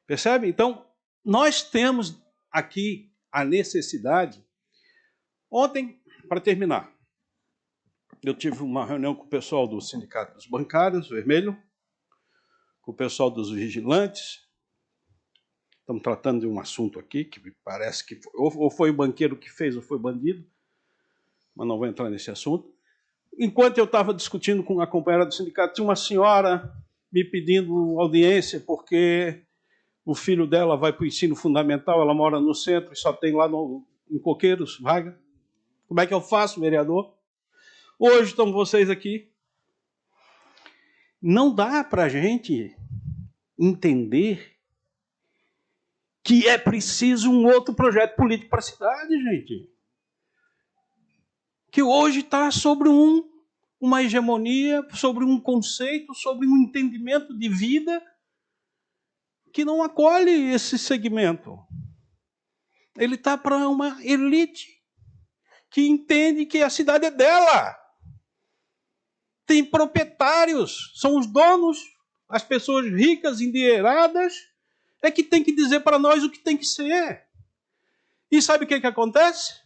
Percebe? Então, nós temos aqui a necessidade. Ontem, para terminar, eu tive uma reunião com o pessoal do Sindicato dos Bancários, Vermelho, com o pessoal dos vigilantes. Estamos tratando de um assunto aqui que me parece que ou foi o banqueiro que fez ou foi bandido, mas não vou entrar nesse assunto. Enquanto eu estava discutindo com a companheira do sindicato, tinha uma senhora me pedindo audiência porque o filho dela vai para o ensino fundamental, ela mora no centro e só tem lá em Coqueiros vaga. Como é que eu faço, vereador? Hoje estão vocês aqui. Não dá para a gente entender que é preciso um outro projeto político para a cidade, gente. Que hoje está sobre uma hegemonia, sobre um conceito, sobre um entendimento de vida que não acolhe esse segmento. Ele está para uma elite que entende que a cidade é dela. Tem proprietários, são os donos, as pessoas ricas, endinheiradas, é que tem que dizer para nós o que tem que ser. E sabe o que acontece?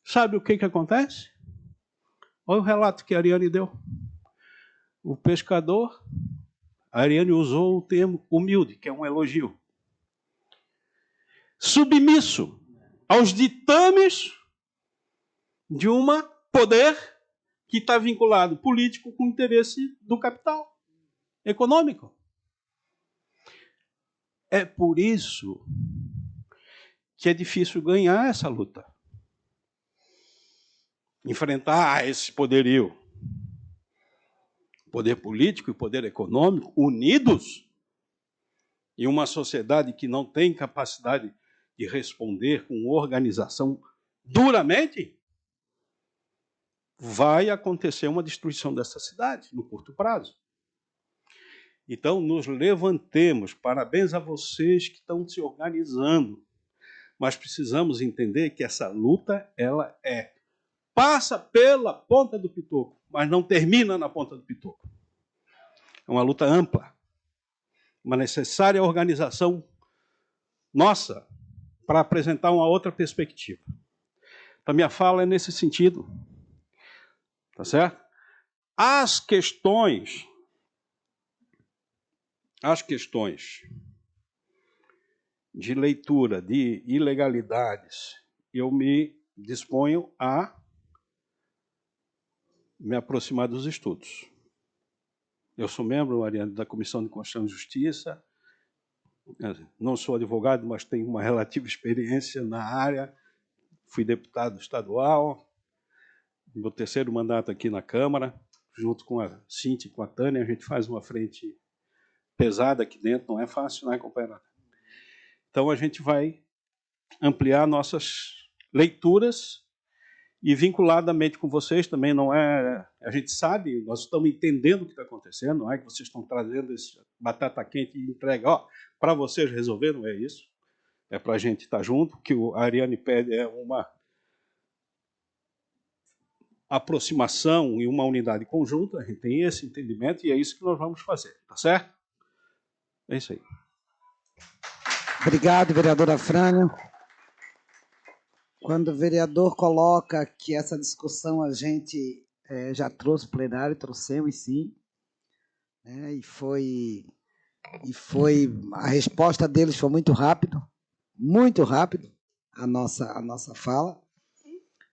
Sabe o que acontece? Olha o relato que a Ariane deu. O pescador, a Ariane usou o termo humilde, que é um elogio. Submisso aos ditames de um poder que está vinculado político com o interesse do capital econômico. É por isso que é difícil ganhar essa luta. Enfrentar esse poderio. Poder político e poder econômico unidos em uma sociedade que não tem capacidade de responder com organização duramente, vai acontecer uma destruição dessa cidade no curto prazo. Então, nos levantemos. Parabéns a vocês que estão se organizando. Mas precisamos entender que essa luta, ela passa pela ponta do pitoco, mas não termina na ponta do pitoco. É uma luta ampla. Uma necessária organização nossa para apresentar uma outra perspectiva. A minha fala é nesse sentido. Tá certo? As questões de leitura de ilegalidades, eu me disponho a me aproximar dos estudos. Eu sou membro, Ariane, da Comissão de Constituição e Justiça. Não sou advogado, mas tenho uma relativa experiência na área. Fui deputado estadual. Meu terceiro mandato aqui na Câmara, junto com a Cíntia e com a Tânia, a gente faz uma frente pesada aqui dentro, não é fácil, né, companheira? Então, a gente vai ampliar nossas leituras e vinculadamente com vocês também, não é... A gente sabe, nós estamos entendendo o que está acontecendo, não é que vocês estão trazendo esse batata quente e entrega, para vocês resolver, não é isso. É para a gente estar junto, o que a Ariane pede é uma aproximação e uma unidade conjunta, a gente tem esse entendimento e é isso que nós vamos fazer, tá certo? É isso aí. Obrigado, vereadora Frânio. Quando o vereador coloca que essa discussão a gente já trouxe para o plenário, trouxemos sim, né, e foi a resposta deles foi muito rápido a nossa fala,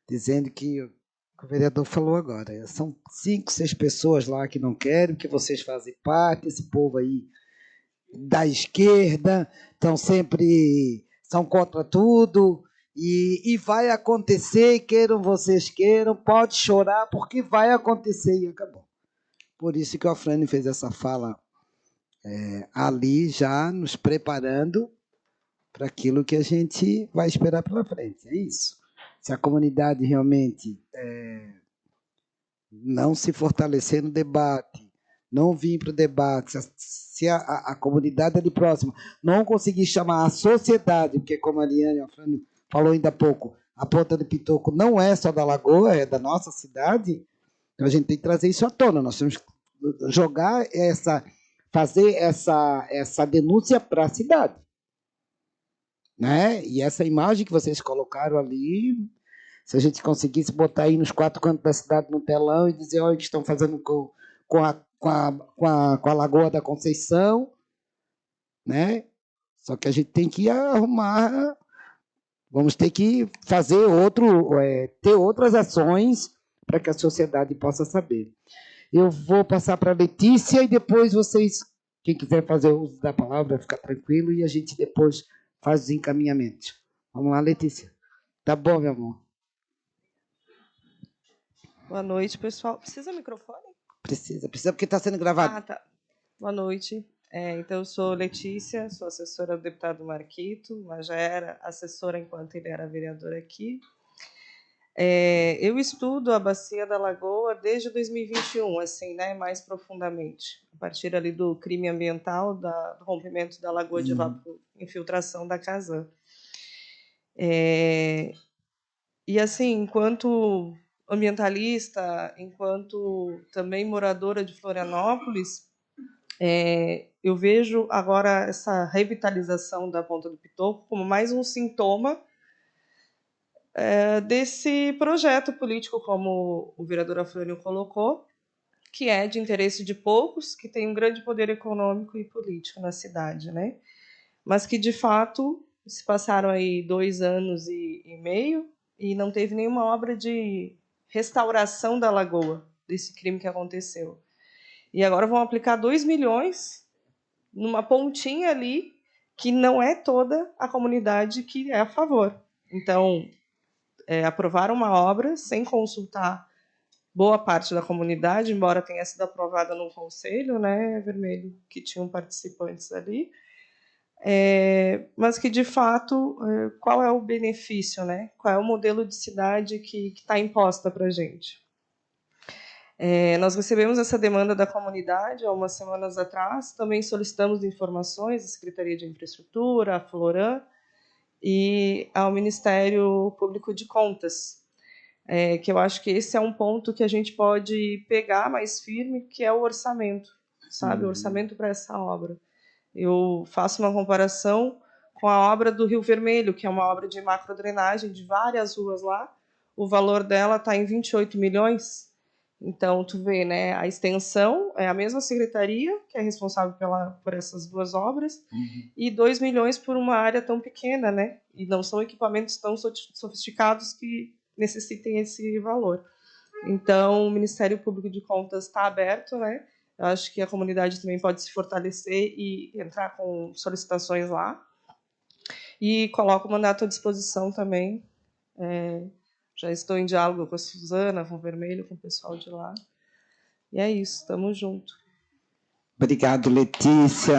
dizendo que o vereador falou agora. São 5, 6 pessoas lá que não querem, que vocês fazem parte, esse povo aí da esquerda, são contra tudo, e vai acontecer, queiram vocês queiram, pode chorar, porque vai acontecer, e acabou. Por isso que o Afrânio fez essa fala ali, já nos preparando para aquilo que a gente vai esperar pela frente. É isso. Se a comunidade realmente não se fortalecer no debate, não vir para o debate, se a comunidade ali próxima não conseguir chamar a sociedade, porque como a Ariane falou ainda há pouco, a Ponta do Pitoco não é só da Lagoa, é da nossa cidade, então a gente tem que trazer isso à tona, nós temos que fazer essa denúncia para a cidade. Né? E essa imagem que vocês colocaram ali, se a gente conseguisse botar aí nos 4 cantos da cidade no telão e dizer, olha o que estão fazendo com a Lagoa da Conceição, né? Só que a gente tem que arrumar, vamos ter que fazer ter outras ações para que a sociedade possa saber. Eu vou passar para a Letícia e depois vocês, quem quiser fazer uso da palavra, fica tranquilo e a gente depois faz os encaminhamentos. Vamos lá, Letícia. Tá bom, meu amor? Boa noite, pessoal. Precisa microfone? Precisa porque está sendo gravado. Ah, tá. Boa noite. Então, eu sou Letícia, sou assessora do deputado Marquito, mas já era assessora enquanto ele era vereador aqui. Eu estudo a Bacia da Lagoa desde 2021, assim, né, mais profundamente, a partir ali do crime ambiental, do rompimento da Lagoa de Vapor, infiltração da Casan. E, assim, enquanto ambientalista, enquanto também moradora de Florianópolis, eu vejo agora essa revitalização da Ponta do Pitoco como mais um sintoma desse projeto político, como o vereador Afrânio colocou, que é de interesse de poucos, que tem um grande poder econômico e político na cidade, né? Mas que, de fato, se passaram aí 2 anos e meio e não teve nenhuma obra de restauração da lagoa, desse crime que aconteceu. E agora vão aplicar 2 milhões numa pontinha ali, que não é toda a comunidade que é a favor. Então, aprovaram uma obra sem consultar boa parte da comunidade, embora tenha sido aprovada no conselho, né, Vermelho, que tinham participantes ali, mas que, de fato, qual é o benefício, né? Qual é o modelo de cidade que está imposta para a gente? Nós recebemos essa demanda da comunidade há umas semanas atrás, também solicitamos informações à Secretaria de Infraestrutura, à Floran, e ao Ministério Público de Contas, que eu acho que esse é um ponto que a gente pode pegar mais firme, que é o orçamento, sabe? O orçamento para essa obra. Eu faço uma comparação com a obra do Rio Vermelho, que é uma obra de macrodrenagem de várias ruas lá. O valor dela está em 28 milhões. Então, tu vê, né? A extensão é a mesma secretaria que é responsável por essas 2 obras, e 2 milhões por uma área tão pequena, né? E não são equipamentos tão sofisticados que necessitem esse valor. Então, o Ministério Público de Contas está aberto, né? Eu acho que a comunidade também pode se fortalecer e entrar com solicitações lá. E coloco o mandato à disposição também. Já estou em diálogo com a Suzana, com o Vermelho, com o pessoal de lá. E é isso, estamos juntos. Obrigado, Letícia.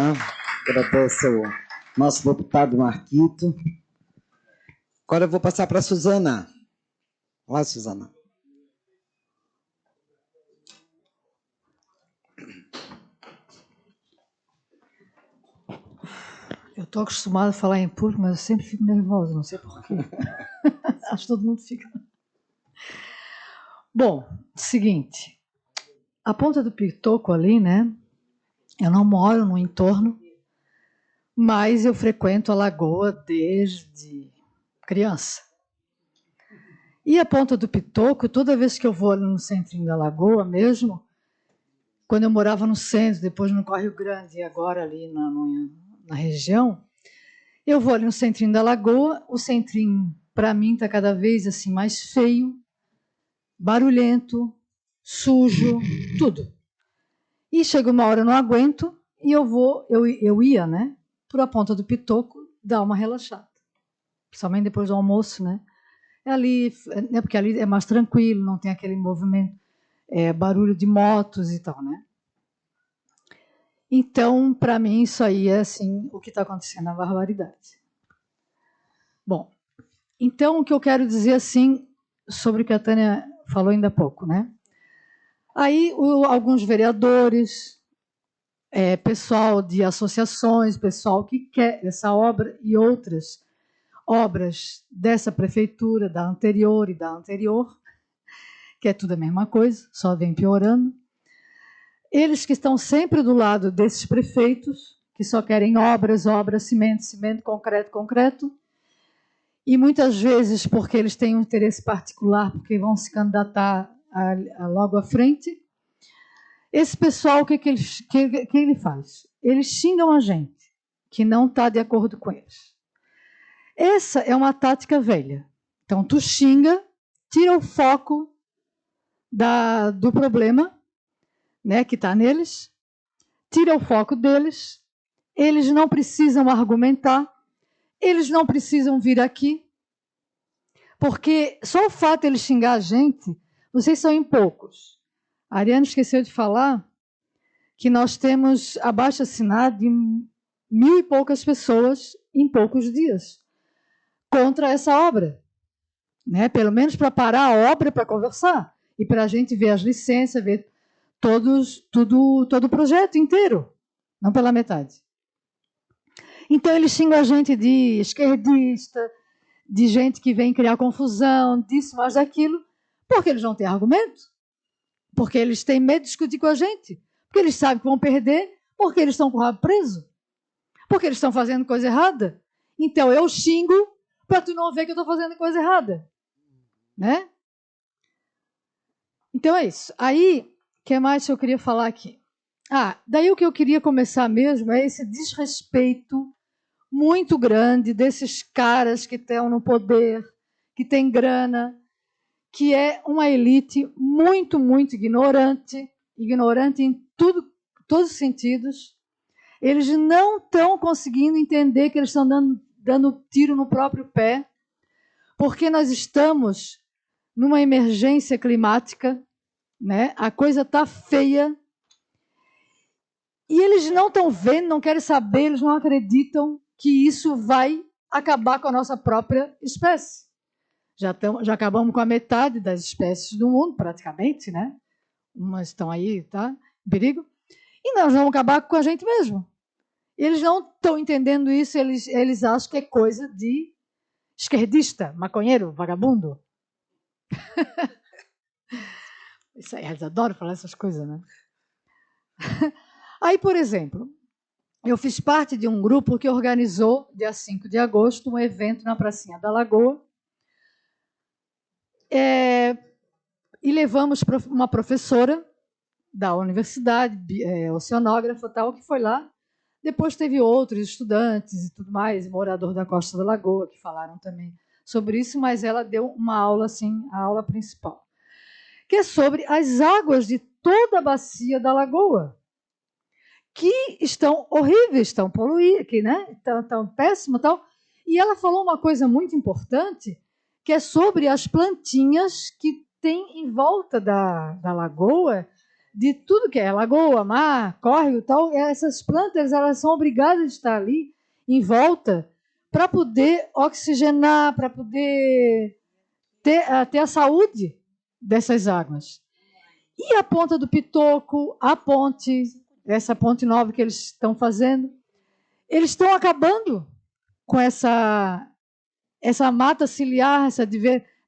Agradeço ao nosso deputado Marquito. Agora eu vou passar para a Suzana. Olá, Suzana. Eu estou acostumada a falar em público, mas eu sempre fico nervosa, não sei porquê. Acho que todo mundo fica. Bom, seguinte, a Ponta do Pitoco ali, né? Eu não moro no entorno, mas eu frequento a lagoa desde criança. E a Ponta do Pitoco, toda vez que eu vou ali no centrinho da lagoa mesmo, quando eu morava no centro, depois no Córrego Grande e agora ali na região, eu vou ali no centrinho da lagoa, o centrinho, para mim, está cada vez assim mais feio, barulhento, sujo, tudo. E chega uma hora eu não aguento e eu ia, né, para a Ponta do Pitoco dar uma relaxada. Principalmente depois do almoço, né? Ali, né, porque ali é mais tranquilo, não tem aquele movimento, barulho de motos e tal, né? Então, para mim, isso aí é assim, o que está acontecendo, a barbaridade. Bom, então o que eu quero dizer assim sobre o que a Tânia falou ainda há pouco, né? Aí alguns vereadores, pessoal de associações, pessoal que quer essa obra e outras obras dessa prefeitura, da anterior e da anterior, que é tudo a mesma coisa, só vem piorando. Eles que estão sempre do lado desses prefeitos, que só querem obras, obras, cimento, cimento, concreto, concreto, e muitas vezes porque eles têm um interesse particular, porque vão se candidatar logo à frente. Esse pessoal, o que ele faz? Eles xingam a gente, que não está de acordo com eles. Essa é uma tática velha. Então, tu xinga, tira o foco do problema, né, que está neles, tira o foco deles, eles não precisam argumentar, eles não precisam vir aqui, porque só o fato de eles xingar a gente, vocês são em poucos. A Ariane esqueceu de falar que nós temos abaixo-assinado de 1.000 e poucas pessoas em poucos dias contra essa obra, né? Pelo menos para parar a obra para conversar e para a gente ver as licenças, ver todo o projeto inteiro, não pela metade. Então eles xingam a gente de esquerdista, de gente que vem criar confusão, disso, mais daquilo, porque eles não têm argumento, porque eles têm medo de discutir com a gente, porque eles sabem que vão perder, porque eles estão com o rabo preso, porque eles estão fazendo coisa errada. Então eu xingo para tu não ver que eu estou fazendo coisa errada, né? Então é isso. Aí, o que mais eu queria falar aqui? Daí o que eu queria começar mesmo é esse desrespeito muito grande desses caras que estão no poder, que têm grana, que é uma elite muito, muito ignorante em todos os sentidos. Eles não estão conseguindo entender que eles estão dando tiro no próprio pé, porque nós estamos numa emergência climática, né? A coisa está feia, e eles não estão vendo, não querem saber, eles não acreditam que isso vai acabar com a nossa própria espécie. Já acabamos com a metade das espécies do mundo, praticamente, né? Umas estão aí, tá? Em perigo. E nós vamos acabar com a gente mesmo. Eles não estão entendendo isso, eles acham que é coisa de esquerdista, maconheiro, vagabundo. Isso aí, eles adoram falar essas coisas, né? Aí, por exemplo, eu fiz parte de um grupo que organizou, dia 5 de agosto, um evento na Pracinha da Lagoa, e levamos uma professora da universidade, oceanógrafa, tal, que foi lá. Depois teve outros estudantes e tudo mais, morador da Costa da Lagoa, que falaram também sobre isso, mas ela deu uma aula, assim, a aula principal, que é sobre as águas de toda a bacia da Lagoa, que estão horríveis, estão poluídas, né? Estão péssimas, tal. E ela falou uma coisa muito importante, que é sobre as plantinhas que tem em volta da lagoa, de tudo que é lagoa, mar, córrego e tal. Essas plantas, elas são obrigadas a estar ali em volta para poder oxigenar, para poder ter a saúde dessas águas. E a Ponta do Pitoco, a ponte, essa ponte nova que eles estão fazendo, eles estão acabando com essa mata ciliar, essa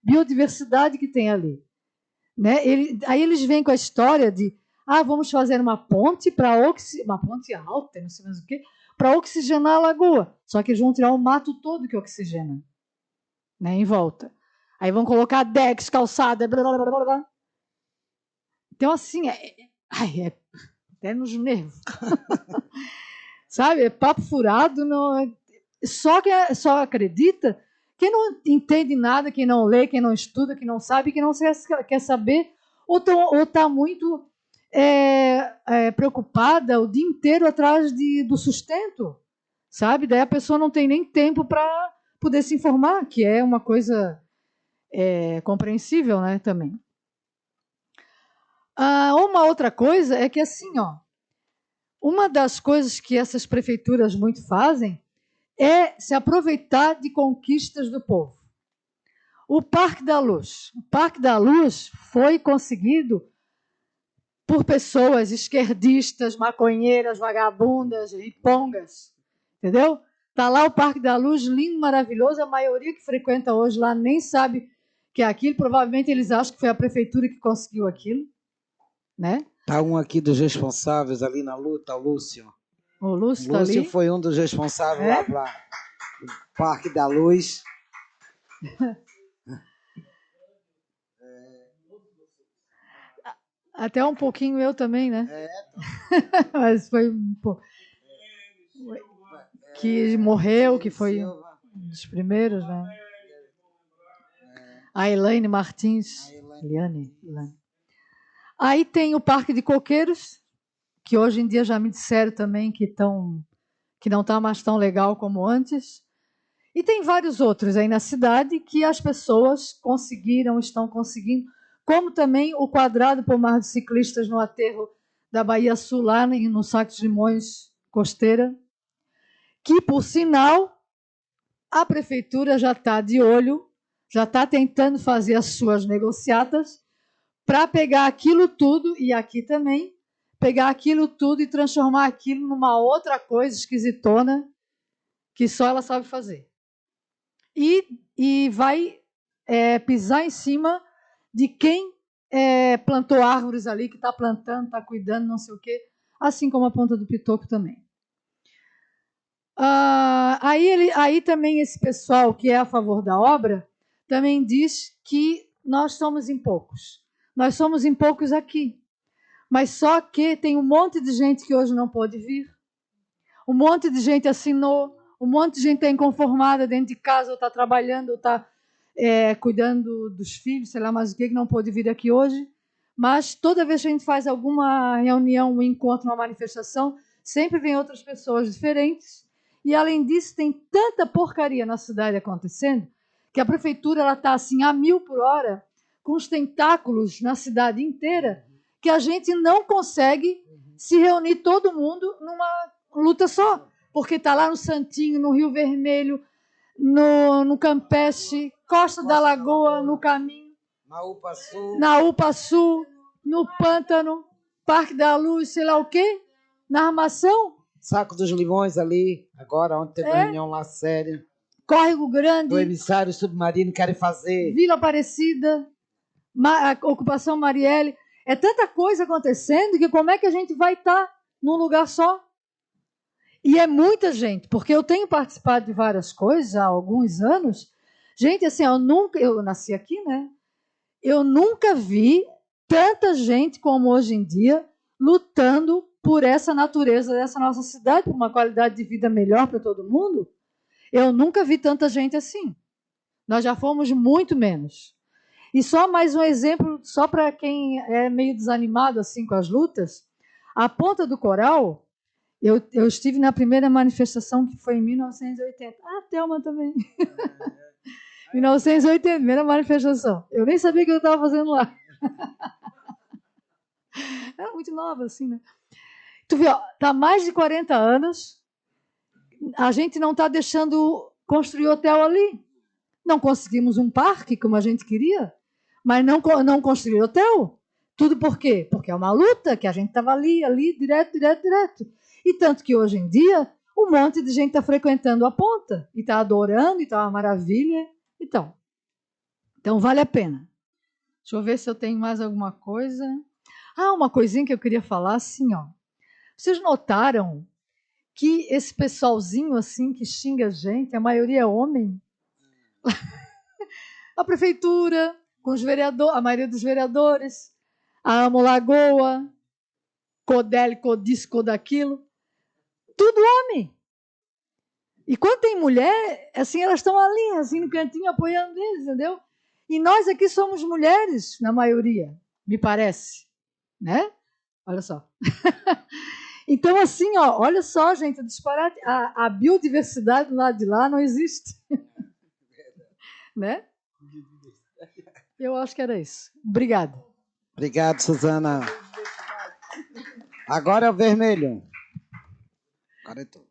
biodiversidade que tem ali. Né? Aí eles vêm com a história de vamos fazer uma ponte uma ponte alta, não sei mais o quê, para oxigenar a lagoa. Só que eles vão tirar o mato todo que oxigena, né, em volta. Aí vão colocar decks, calçada, blá, blá, blá, blá. Então, assim, até nos nervos. Sabe? É papo furado. Não, só acredita quem não entende nada, quem não lê, quem não estuda, quem não sabe, quem não quer saber, ou está muito preocupada o dia inteiro atrás do sustento, sabe? Daí a pessoa não tem nem tempo para poder se informar, que é uma coisa compreensível, né, também. Uma outra coisa é que, assim, uma das coisas que essas prefeituras muito fazem é se aproveitar de conquistas do povo. O Parque da Luz. O Parque da Luz foi conseguido por pessoas esquerdistas, maconheiras, vagabundas, ripongas, entendeu? Está lá o Parque da Luz, lindo, maravilhoso. A maioria que frequenta hoje lá nem sabe que é aquilo. Provavelmente eles acham que foi a prefeitura que conseguiu aquilo, né? Está um aqui dos responsáveis ali na luta, o Lúcio. O Lúcio tá ali. Lúcio foi um dos responsáveis lá para o Parque da Luz. Até um pouquinho eu também, né? Mas foi um pouco. Que morreu, que foi um dos primeiros, né? A Elaine Martins. Eliane. Aí tem o Parque de Coqueiros, que hoje em dia já me disseram também que não está mais tão legal como antes. E tem vários outros aí na cidade que as pessoas estão conseguindo, como também o quadrado pomar de ciclistas no aterro da Bahia Sul, lá no Sacos de Limões Costeira, que, por sinal, a prefeitura já está de olho, já está tentando fazer as suas negociatas para pegar aquilo tudo, e aqui também, pegar aquilo tudo e transformar aquilo numa outra coisa esquisitona que só ela sabe fazer. E vai pisar em cima de quem plantou árvores ali, que está plantando, está cuidando, não sei o quê, assim como a Ponta do Pitoco também. Aí também esse pessoal que é a favor da obra também diz que nós somos em poucos. Nós somos em poucos aqui. Mas só que tem um monte de gente que hoje não pôde vir. Um monte de gente assinou. Um monte de gente está inconformada dentro de casa, ou está trabalhando, ou está cuidando dos filhos, sei lá mais o que não pôde vir aqui hoje. Mas toda vez que a gente faz alguma reunião, um encontro, uma manifestação, sempre vem outras pessoas diferentes. E, além disso, tem tanta porcaria na cidade acontecendo que a prefeitura está assim a 1000 por hora, com os tentáculos na cidade inteira, que a gente não consegue se reunir todo mundo numa luta só. Porque está lá no Santinho, no Rio Vermelho, no Campeche, Costa da Lagoa, no Caminho, na UPA Sul, no Pântano, Parque da Luz, sei lá o quê, na Armação. Saco dos Limões ali, agora, ontem teve uma reunião lá séria. Córrego Grande. Do emissário submarino querem fazer. Vila Aparecida, Ocupação Marielle. É tanta coisa acontecendo que como é que a gente vai estar num lugar só? E é muita gente, porque eu tenho participado de várias coisas há alguns anos. Gente, assim, eu nasci aqui, né? Eu nunca vi tanta gente como hoje em dia lutando por essa natureza dessa nossa cidade, por uma qualidade de vida melhor para todo mundo. Eu nunca vi tanta gente assim. Nós já fomos muito menos. E só mais um exemplo, só para quem é meio desanimado assim com as lutas, a Ponta do Coral, eu estive na primeira manifestação que foi em 1980. Ah, Thelma também. 1980, primeira manifestação. Eu nem sabia o que eu estava fazendo lá. Era muito nova, assim, né? Tu vê, está há mais de 40 anos, a gente não está deixando construir hotel ali. Não conseguimos um parque como a gente queria, mas não construir hotel. Tudo por quê? Porque é uma luta, que a gente estava ali, direto. E tanto que hoje em dia, um monte de gente está frequentando a Ponta, e está adorando, e está uma maravilha. Então vale a pena. Deixa eu ver se eu tenho mais alguma coisa. Uma coisinha que eu queria falar, assim, ó. Vocês notaram que esse pessoalzinho assim que xinga a gente, a maioria é homem? A prefeitura, com os vereadores, a maioria dos vereadores, a Amo Lagoa, Codel, Codice, Codaquilo, tudo homem. E quando tem mulher, assim, elas estão ali, assim, no cantinho, apoiando eles, entendeu? E nós aqui somos mulheres, na maioria, me parece, né? Olha só. Então, assim, ó, olha só, gente, disparate. A biodiversidade do lado de lá não existe. Né? Eu acho que era isso. Obrigada. Obrigado, Suzana. Agora é o vermelho. Agora é tu.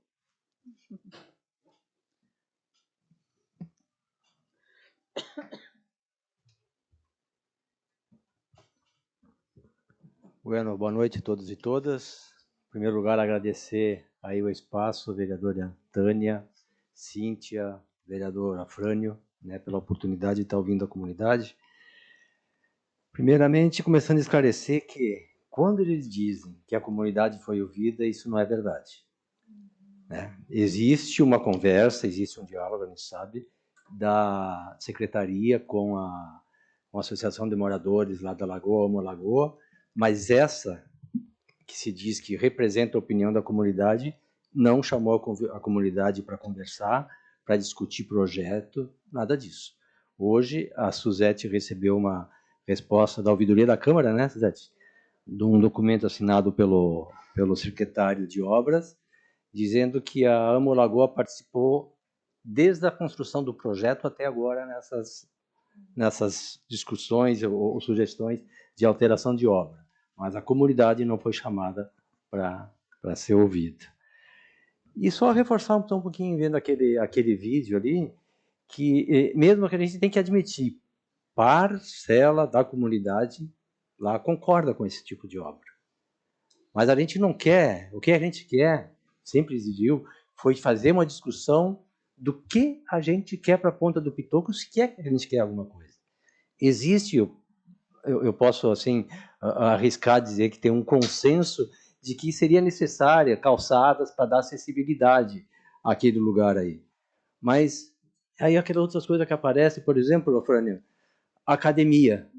Bueno, boa noite a todos e todas. Em primeiro lugar, agradecer aí o espaço, vereadora Tânia, Cíntia, vereador Afrânio, né, pela oportunidade de estar ouvindo a comunidade. Primeiramente, começando a esclarecer que, quando eles dizem que a comunidade foi ouvida, isso não é verdade. Né? Existe uma conversa, existe um diálogo, a gente sabe, da secretaria com a Associação de Moradores lá da Lagoa, Amo Lagoa, mas essa, que se diz que representa a opinião da comunidade, não chamou a comunidade para conversar, para discutir projeto, nada disso. Hoje, a Suzete recebeu uma resposta da ouvidoria da Câmara, né, Suzete? De um documento assinado pelo secretário de Obras, dizendo que a Amo Lagoa participou desde a construção do projeto até agora nessas discussões ou sugestões de alteração de obra. Mas a comunidade não foi chamada para ser ouvida. E só reforçar um pouquinho, vendo aquele vídeo ali, que mesmo que a gente tem que admitir, parcela da comunidade lá concorda com esse tipo de obra. Mas a gente não quer, o que a gente quer, sempre exigiu, foi fazer uma discussão do que a gente quer para a Ponta do Pitoco, se quer que a gente quer alguma coisa. Existe, eu posso assim arriscar dizer que tem um consenso de que seria necessária calçadas para dar acessibilidade àquele lugar aí. Mas aí aquelas outras coisas que aparecem, por exemplo, Frânio, academia.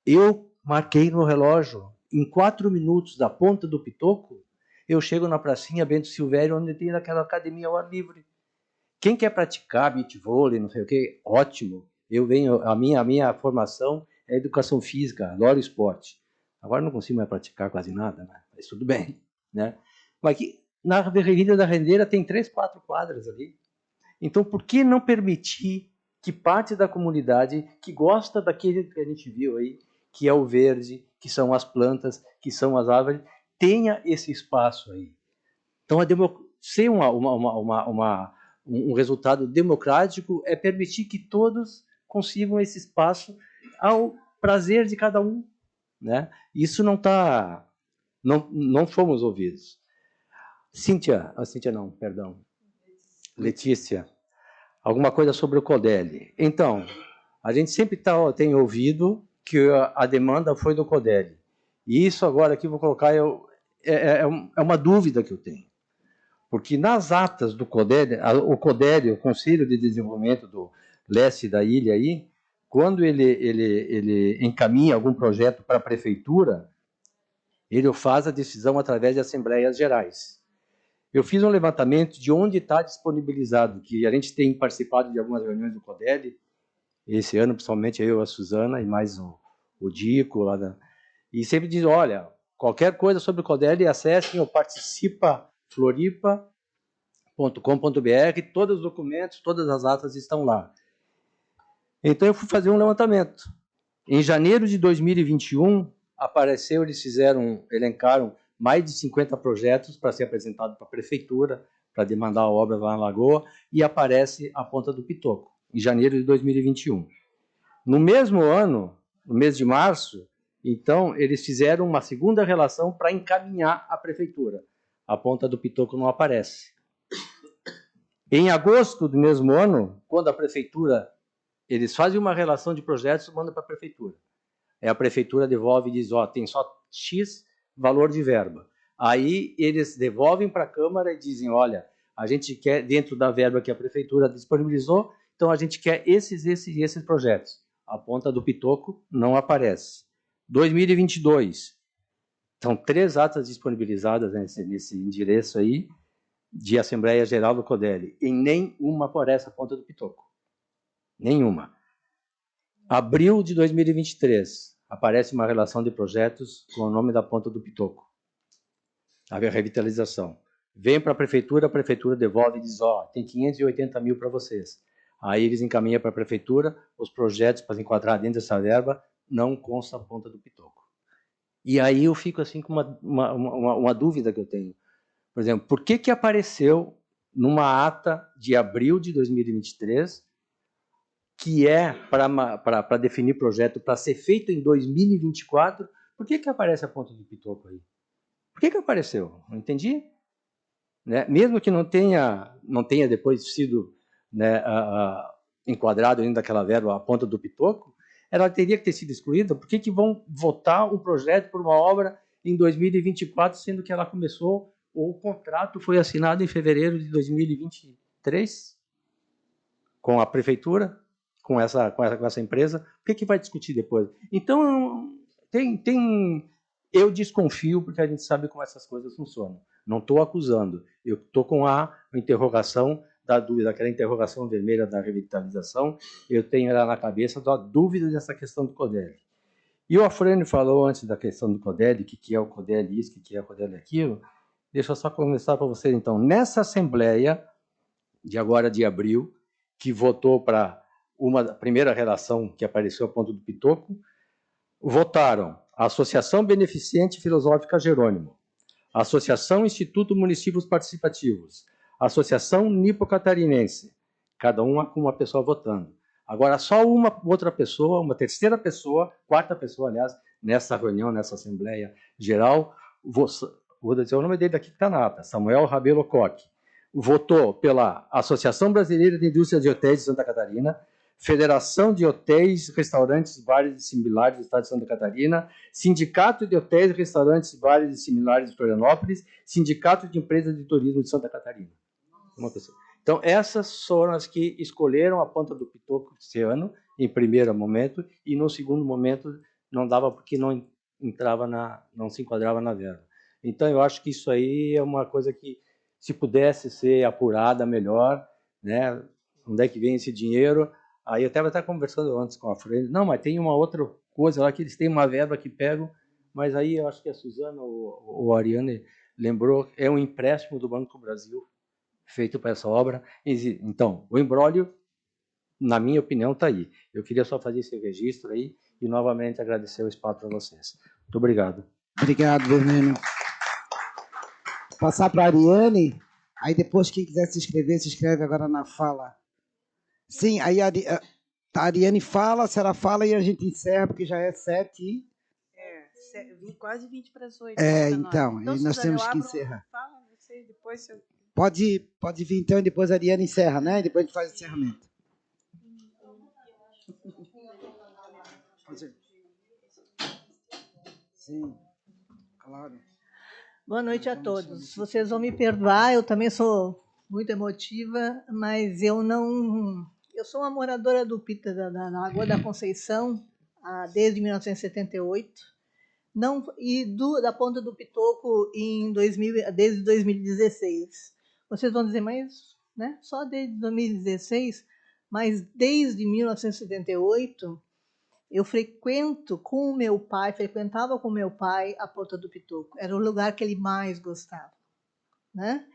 Eu marquei no relógio, em 4 minutos da Ponta do Pitoco, eu chego na pracinha Bento Silvério, onde tem aquela academia ao ar livre. Quem quer praticar beach vôlei, não sei o quê, ótimo. Eu venho, a minha formação é educação física, adoro esporte. Agora não consigo mais praticar quase nada, né? Mas tudo bem, né? Mas aqui, na Avenida da Rendeira tem 3, 4 quadras ali. Então, por que não permitir que parte da comunidade que gosta daquele que a gente viu aí, que é o verde, que são as plantas, que são as árvores, tenha esse espaço aí? Então, ser um resultado democrático é permitir que todos consigam esse espaço ao prazer de cada um, né? Isso não fomos ouvidos. Letícia, alguma coisa sobre o CODELE. Então, a gente sempre tem ouvido que a demanda foi do CODELE. E isso agora aqui vou colocar é uma dúvida que eu tenho. Porque nas atas do CODELE, o CODELE, o Conselho de Desenvolvimento do Leste da Ilha aí, quando ele encaminha algum projeto para a prefeitura, ele faz a decisão através de assembleias gerais. Eu fiz um levantamento de onde está disponibilizado, que a gente tem participado de algumas reuniões do CODELE, esse ano, principalmente eu, a Suzana, e mais o Dico, e sempre diz, olha, qualquer coisa sobre o CODELE, acessem ou participa floripa.com.br, todos os documentos, todas as atas estão lá. Então eu fui fazer um levantamento. Em janeiro de 2021, elencaram mais de 50 projetos para ser apresentado para a prefeitura, para demandar a obra lá na Lagoa, e aparece a Ponta do Pitoco, em janeiro de 2021. No mesmo ano, no mês de março, então, eles fizeram uma segunda relação para encaminhar à prefeitura. A Ponta do Pitoco não aparece. Em agosto do mesmo ano, quando a prefeitura, eles fazem uma relação de projetos e mandam para a prefeitura. Aí a prefeitura devolve e diz, tem só X valor de verba. Aí eles devolvem para a Câmara e dizem, olha, a gente quer, dentro da verba que a prefeitura disponibilizou, então a gente quer esses projetos. A Ponta do Pitoco não aparece. 2022, são 3 atas disponibilizadas nesse endereço aí, de Assembleia Geral do CODELE, e nenhuma aparece a Ponta do Pitoco. Nenhuma. Abril de 2023, aparece uma relação de projetos com o nome da Ponta do Pitoco, a revitalização. Vem para a prefeitura devolve e diz, tem 580 mil para vocês. Aí eles encaminham para a prefeitura os projetos para enquadrar dentro dessa verba, não consta a Ponta do Pitoco. E aí eu fico assim com uma dúvida que eu tenho. Por exemplo, por que apareceu numa ata de abril de 2023, que é para definir projeto para ser feito em 2024, por que aparece a Ponta do Pitoco aí? Por que apareceu? Não entendi. Né? Mesmo que não tenha depois sido, né, enquadrado dentro daquela verba a Ponta do Pitoco, ela teria que ter sido excluída. Por que vão votar um projeto por uma obra em 2024, sendo que ela começou, ou o contrato foi assinado em fevereiro de 2023 com a prefeitura, com essa empresa? Por que vai discutir depois? Então, eu desconfio, porque a gente sabe como essas coisas funcionam. Não estou acusando, eu estou com a interrogação da dúvida, aquela interrogação vermelha da revitalização, eu tenho ela na cabeça da dúvida dessa questão do CODEL. E o Afrânio falou antes da questão do CODEL, que é o CODEL isso, que é o CODEL aquilo. Deixa eu só começar para vocês, então. Nessa Assembleia, de abril, que votou para uma primeira relação que apareceu a Ponta do Pitoco, votaram a Associação Beneficente Filosófica Jerônimo, a Associação Instituto Municípios Participativos, a Associação Nipo-Catarinense, cada uma com uma pessoa votando. Agora, só uma outra pessoa, uma terceira pessoa, quarta pessoa, aliás, nessa reunião, nessa Assembleia Geral, vou dizer o nome dele aqui que está na ata, Samuel Rabelo Koch, votou pela Associação Brasileira de Indústria de Hotéis de Santa Catarina, Federação de Hotéis, Restaurantes, Bares e Similares do Estado de Santa Catarina, Sindicato de Hotéis, Restaurantes, Bares e Similares de Florianópolis, Sindicato de Empresas de Turismo de Santa Catarina. Uma pessoa. Então, essas foram as que escolheram a Ponta do Pitoco esse ano, em primeiro momento, e no segundo momento não dava porque não se enquadrava na verba. Então, eu acho que isso aí é uma coisa que, se pudesse ser apurada melhor, né? Onde é que vem esse dinheiro? Aí eu estava até conversando antes com a Fran, não, mas tem uma outra coisa lá que eles têm uma verba que pegam, mas aí eu acho que a Suzana ou a Ariane lembrou, é um empréstimo do Banco do Brasil feito para essa obra. Então, o imbróglio, na minha opinião, está aí. Eu queria só fazer esse registro aí e novamente agradecer o espaço para vocês. Muito obrigado. Obrigado, Vermelho. Passar para a Ariane, aí depois quem quiser se inscreve agora na fala. Sim, aí a Ariane fala, a senhora fala e a gente encerra, porque já é 7 quase 20 para as 8. Então nós Suzana, temos que encerrar. Fala, você, depois eu... Pode vir então, e depois a Ariane encerra, né? E depois a gente faz o encerramento. Sim, claro. Boa noite a todos. Vocês vão me perdoar, eu também sou muito emotiva, mas eu sou uma moradora do Pita da Lagoa da Conceição desde 1978, da Ponta do Pitoco desde 2016. Vocês vão dizer, mas né, só desde 2016, mas desde 1978 eu frequentava com o meu pai a Ponta do Pitoco. Era o lugar que ele mais gostava, né?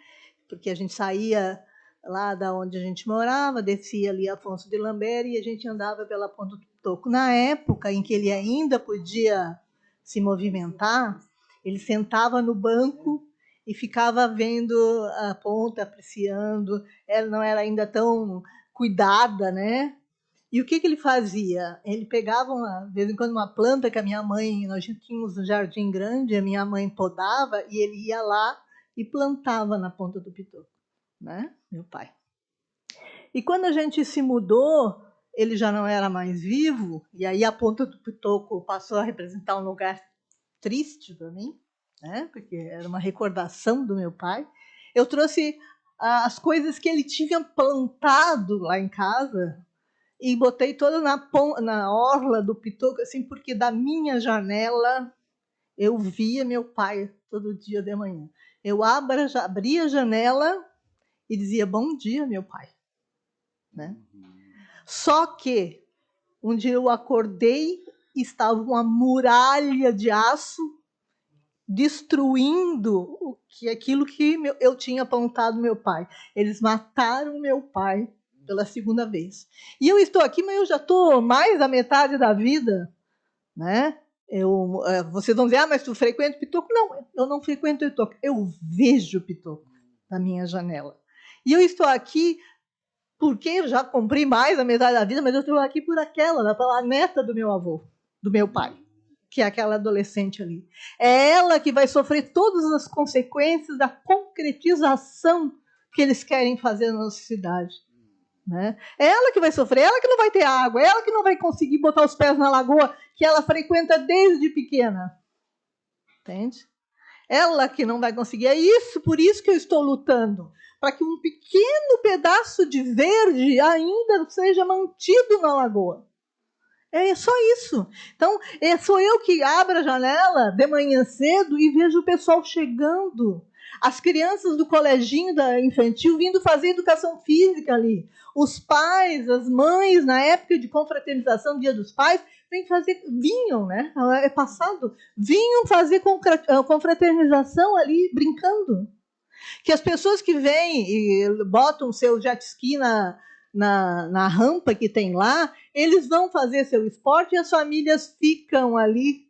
Porque a gente saía lá da onde a gente morava, descia ali Afonso de Lambert e a gente andava pela Ponta do Pitoco. Na época em que ele ainda podia se movimentar, ele sentava no banco e ficava vendo a ponta, apreciando. Ela não era ainda tão cuidada, né? E o que ele fazia? Ele pegava, de vez em quando, uma planta que nós tínhamos um jardim grande, a minha mãe podava, e ele ia lá e plantava na Ponta do Pitoco, né? Meu pai. E quando a gente se mudou, ele já não era mais vivo, e aí a Ponta do Pitoco passou a representar um lugar triste para mim, né? Porque era uma recordação do meu pai. Eu trouxe as coisas que ele tinha plantado lá em casa e botei toda na orla do Pitoco, assim, porque da minha janela eu via meu pai todo dia de manhã. Eu abria a janela e dizia, bom dia, meu pai. Né? Só que um dia eu acordei estava uma muralha de aço destruindo aquilo que eu tinha apontado meu pai. Eles mataram meu pai pela segunda vez. E eu estou aqui, mas eu já estou mais da metade da vida, né? Vocês vão dizer, mas tu frequenta o Pitoco? Não, eu não frequento o Pitoco. Eu vejo o Pitoco na minha janela. E eu estou aqui porque eu já cumpri mais da metade da vida, mas eu estou aqui por pela neta do meu avô, do meu pai, que é aquela adolescente ali. É ela que vai sofrer todas as consequências da concretização que eles querem fazer na nossa cidade. Né? É ela que vai sofrer, ela que não vai ter água, ela que não vai conseguir botar os pés na lagoa que ela frequenta desde pequena. Entende? Ela que não vai conseguir. É isso, por isso que eu estou lutando, para que um pequeno pedaço de verde ainda seja mantido na lagoa. É só isso. Então, sou eu que abro a janela de manhã cedo e vejo o pessoal chegando. As crianças do coleginho da infantil vindo fazer educação física ali. Os pais, as mães, na época de confraternização, Dia dos Pais, vinham, né? É passado, vinham fazer confraternização ali, brincando. Que as pessoas que vêm e botam seu jet ski na rampa que tem lá, eles vão fazer seu esporte e as famílias ficam ali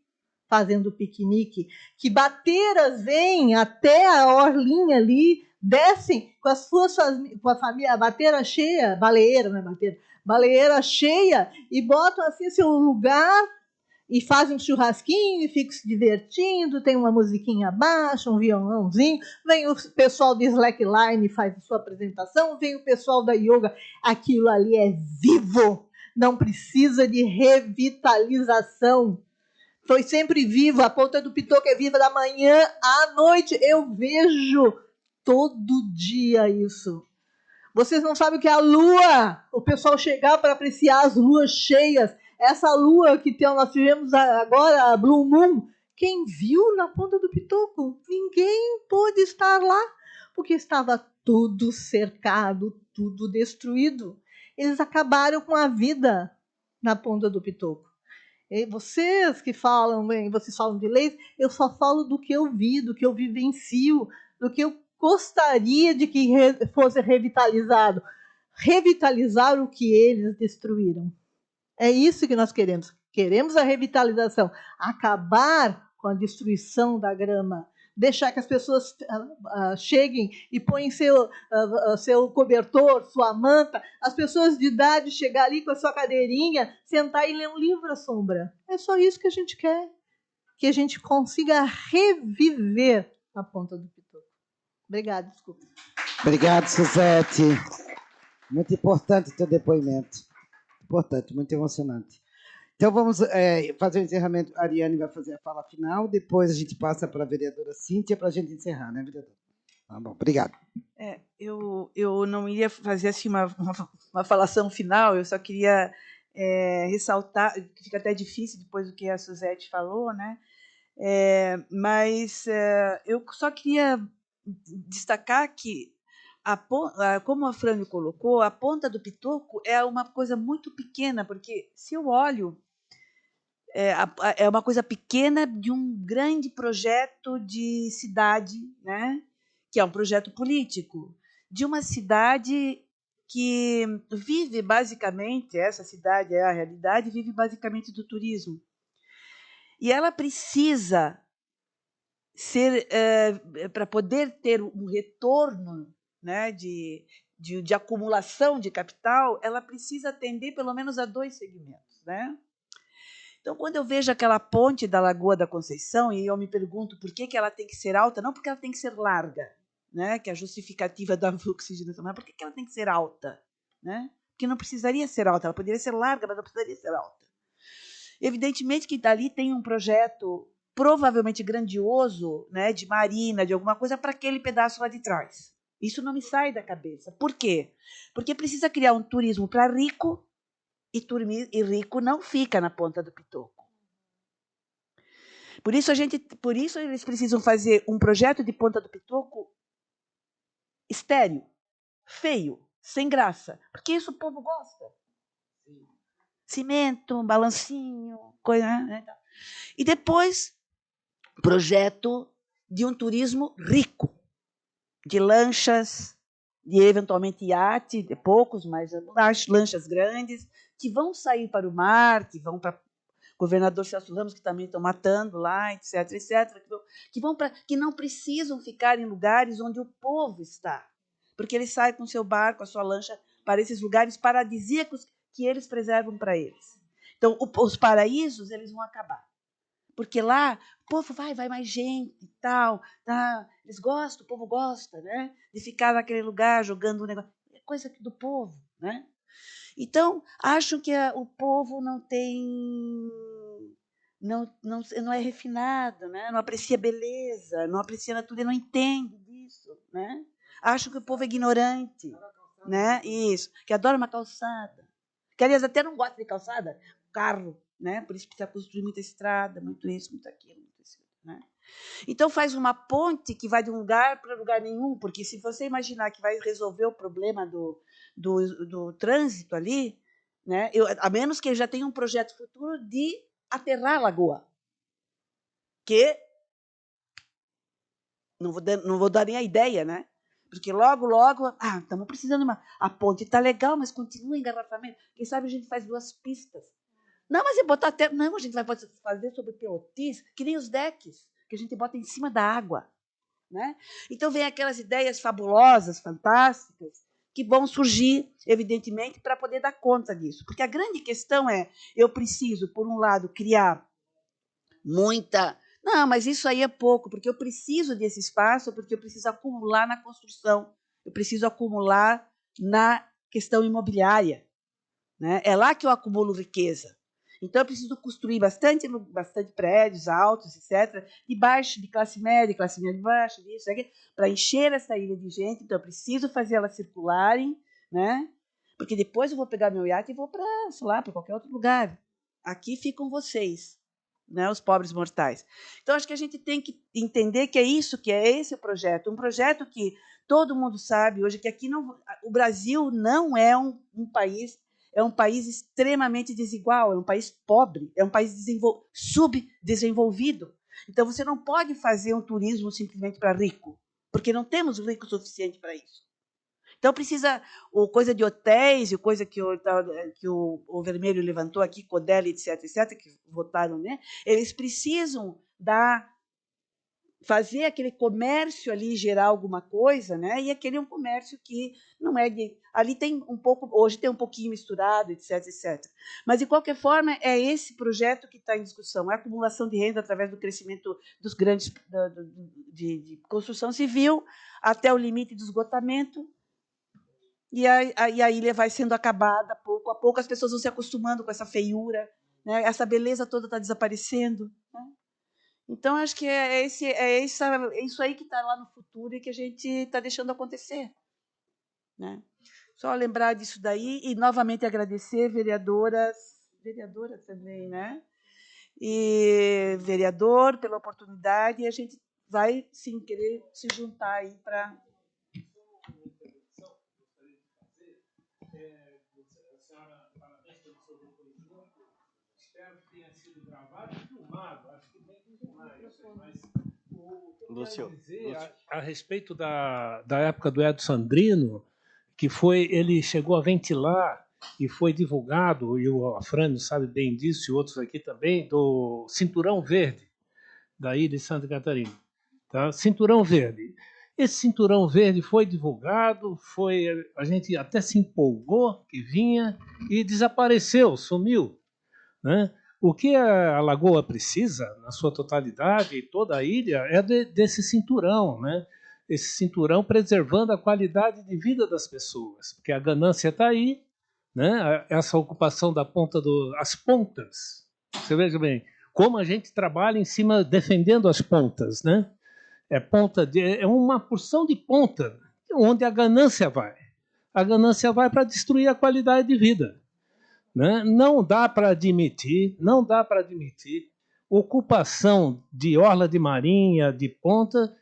fazendo piquenique. Que bateiras vêm até a orlinha ali, descem com a família, a bateira cheia, baleeira, não é bateira, baleeira cheia, e botam assim seu lugar e fazem um churrasquinho e ficam se divertindo, tem uma musiquinha baixa, um violãozinho, vem o pessoal do slackline e faz a sua apresentação, vem o pessoal da yoga, aquilo ali é vivo, não precisa de revitalização. Foi sempre vivo, a Ponta do Pitoco é viva da manhã à noite, eu vejo todo dia isso. Vocês não sabem o que é a lua, o pessoal chegar para apreciar as luas cheias, essa lua que nós tivemos agora, a Blue Moon, quem viu na Ponta do Pitoco? Ninguém pôde estar lá, porque estava tudo cercado, tudo destruído. Eles acabaram com a vida na Ponta do Pitoco. E vocês que falam, vocês falam de leis, eu só falo do que eu vi, do que eu vivencio, do que eu gostaria de que fosse revitalizado. Revitalizar o que eles destruíram. É isso que nós queremos. Queremos a revitalização. Acabar com a destruição da grama. Deixar que as pessoas cheguem e põem seu cobertor, sua manta. As pessoas de idade chegar ali com a sua cadeirinha, sentar e ler um livro à sombra. É só isso que a gente quer. Que a gente consiga reviver a Ponta do Pitoco. Obrigada, desculpa. Obrigado, Suzete. Muito importante o teu depoimento. Importante, muito emocionante. Então, vamos fazer o encerramento. A Ariane vai fazer a fala final, depois a gente passa para a vereadora Cíntia para a gente encerrar, né, vereadora? Tá bom, obrigado. Eu não iria fazer assim uma falação final, eu só queria ressaltar, que fica até difícil depois do que a Suzete falou, né? Mas eu só queria destacar que, como a Frânio colocou, a Ponta do Pitoco é uma coisa muito pequena, porque se eu olho, é uma coisa pequena de um grande projeto de cidade, né? Que é um projeto político, de uma cidade que vive basicamente, essa cidade é a realidade, vive basicamente do turismo. E ela precisa ser, para poder ter um retorno, né, de acumulação de capital, ela precisa atender pelo menos a 2 segmentos, né? Então, quando eu vejo aquela ponte da Lagoa da Conceição, e eu me pergunto por que ela tem que ser alta, não porque ela tem que ser larga, né, que é a justificativa da oxigenação, mas por que ela tem que ser alta? Né? Porque não precisaria ser alta, ela poderia ser larga, mas não precisaria ser alta. Evidentemente que dali tem um projeto provavelmente grandioso, né, de marina, de alguma coisa, para aquele pedaço lá de trás. Isso não me sai da cabeça. Por quê? Porque precisa criar um turismo para rico, e rico não fica na Ponta do Pitoco. Por isso eles precisam fazer um projeto de Ponta do Pitoco estéril, feio, sem graça, porque isso o povo gosta. cimento, um balancinho, coisa, né? E depois, projeto de um turismo rico, de lanchas, de eventualmente iate, de poucos, mas lanchas grandes, que vão sair para o mar, que vão para governador Celso Ramos, que também estão matando lá, etc., etc., que não precisam ficar em lugares onde o povo está, porque ele sai com seu barco, a sua lancha, para esses lugares paradisíacos que eles preservam para eles. Então, os paraísos eles vão acabar, porque lá o povo vai mais gente e tal, tá? Eles gostam, o povo gosta, né, de ficar naquele lugar jogando um negócio, é coisa do povo, né? Então, acho que o povo não é refinado, né? Não aprecia beleza, não aprecia a natureza, não entende disso, né? Acho que o povo é ignorante, né? Isso, que adora uma calçada. Que, aliás, até não gosta de calçada, carro, né? Por isso precisa construir muita estrada, muito isso, muito aquilo, muito isso, né? Então, faz uma ponte que vai de um lugar para lugar nenhum, porque se você imaginar que vai resolver o problema do trânsito ali, né? A menos que já tenha um projeto futuro de aterrar a lagoa, que não vou dar nem a ideia, né? Porque logo, estamos precisando de a ponte está legal, mas continua engarrafamento. Quem sabe a gente faz 2 pistas. Não, mas botar até. Não, a gente vai fazer sobre pelotis, que nem os decks, que a gente bota em cima da água, né? Então vem aquelas ideias fabulosas, fantásticas, que vão surgir, evidentemente, para poder dar conta disso. Porque a grande questão é, eu preciso, por um lado, criar muita... Não, mas isso aí é pouco, porque eu preciso desse espaço, porque eu preciso acumular na construção, eu preciso acumular na questão imobiliária, né? É lá que eu acumulo riqueza. Então, eu preciso construir bastante prédios altos, etc., de classe média baixa, isso, para encher essa ilha de gente. Então, eu preciso fazer elas circularem, né? Porque depois eu vou pegar meu iate e vou para, sei lá, para qualquer outro lugar. Aqui ficam vocês, né, os pobres mortais. Então, acho que a gente tem que entender que é esse o projeto. Um projeto que todo mundo sabe hoje, que aqui o Brasil não é um país... É um país extremamente desigual, é um país pobre, é um país subdesenvolvido. Então, você não pode fazer um turismo simplesmente para rico, porque não temos rico suficiente para isso. Então, precisa, coisa de hotéis, e coisa que o Vermelho levantou aqui, Codel, etc., que votaram, né? Eles precisam fazer aquele comércio ali gerar alguma coisa, né? E aquele é um comércio que não é de... Ali tem um pouco... Hoje tem um pouquinho misturado, etc., etc. Mas, de qualquer forma, é esse projeto que está em discussão. É a acumulação de renda através do crescimento dos grandes... de construção civil até o limite de esgotamento. E a ilha vai sendo acabada, pouco a pouco. As pessoas vão se acostumando com essa feiura, né? Essa beleza toda está desaparecendo, né? Então, acho que é isso aí que está lá no futuro e que a gente está deixando acontecer, né? Só lembrar disso daí e, novamente, agradecer vereadoras também, né? E vereador pela oportunidade, e a gente vai, sim, querer se juntar aí para... Espero que tenha sido gravado e filmado. Acho que tem que filmar isso. Mas o que eu quero dizer a respeito da época do Edson Sandrino, que ele chegou a ventilar e foi divulgado, e o Afrânio sabe bem disso, e outros aqui também, do Cinturão Verde, da ilha de Santa Catarina. Tá? Cinturão Verde. Esse Cinturão Verde foi divulgado, a gente até se empolgou que vinha e desapareceu, sumiu, né? O que a Lagoa precisa, na sua totalidade, e toda a ilha, é desse cinturão, né? Esse cinturão preservando a qualidade de vida das pessoas, porque a ganância está aí, né? Essa ocupação da as pontas. Você veja bem, como a gente trabalha em cima, defendendo as pontas, né? É uma porção de ponta, onde a ganância vai. A ganância vai para destruir a qualidade de vida. Né? Não dá para admitir ocupação de orla de marinha, de ponta,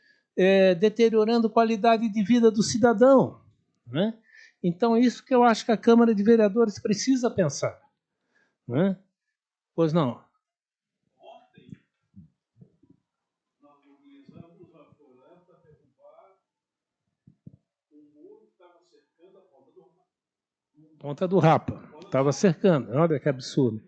deteriorando a qualidade de vida do cidadão. Né? Então, isso que eu acho que a Câmara de Vereadores precisa pensar. Né? Pois não. Ponta do Rapa. Estava cercando. Olha que absurdo.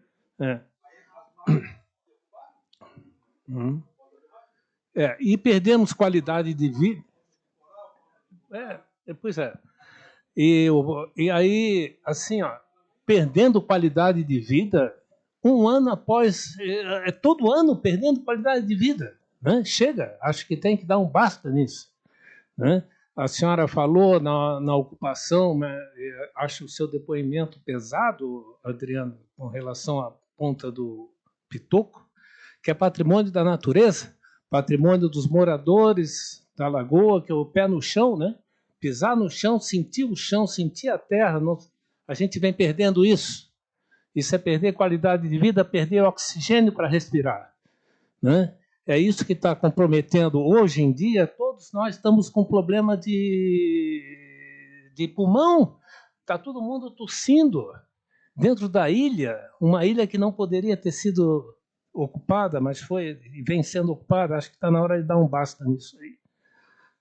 E perdemos qualidade de vida. Pois é. E aí, assim, perdendo qualidade de vida, um ano após, todo ano perdendo qualidade de vida. Né? Chega, acho que tem que dar um basta nisso. Né? A senhora falou na ocupação, né? Acho o seu depoimento pesado, Adriano, com relação à ponta do Pitoco, que é patrimônio da natureza, patrimônio dos moradores da lagoa, que é o pé no chão, né? Pisar no chão, sentir a terra. A gente vem perdendo isso. Isso é perder qualidade de vida, perder oxigênio para respirar. Né? É isso que está comprometendo. Hoje em dia, todos nós estamos com problema de pulmão. Está todo mundo tossindo. Dentro da ilha, uma ilha que não poderia ter sido ocupada, mas vem sendo ocupada, acho que está na hora de dar um basta nisso aí.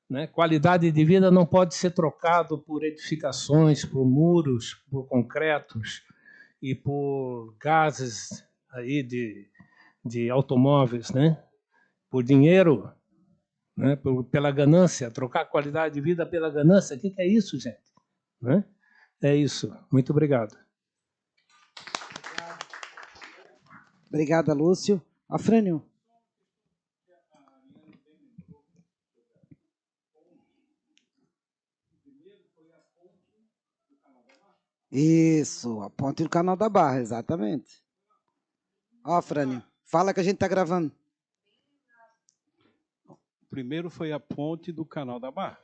Né? Qualidade de vida não pode ser trocado por edificações, por muros, por concretos e por gases aí de automóveis, né? Por dinheiro, né? Pela ganância, trocar qualidade de vida pela ganância. O que é isso, gente? Né? É isso. Muito obrigado. Obrigada, Lúcio. Afrânio. Isso, a ponte do Canal da Barra, exatamente. Ó, Frânio, fala que a gente está gravando. Primeiro foi a ponte do Canal da Barra,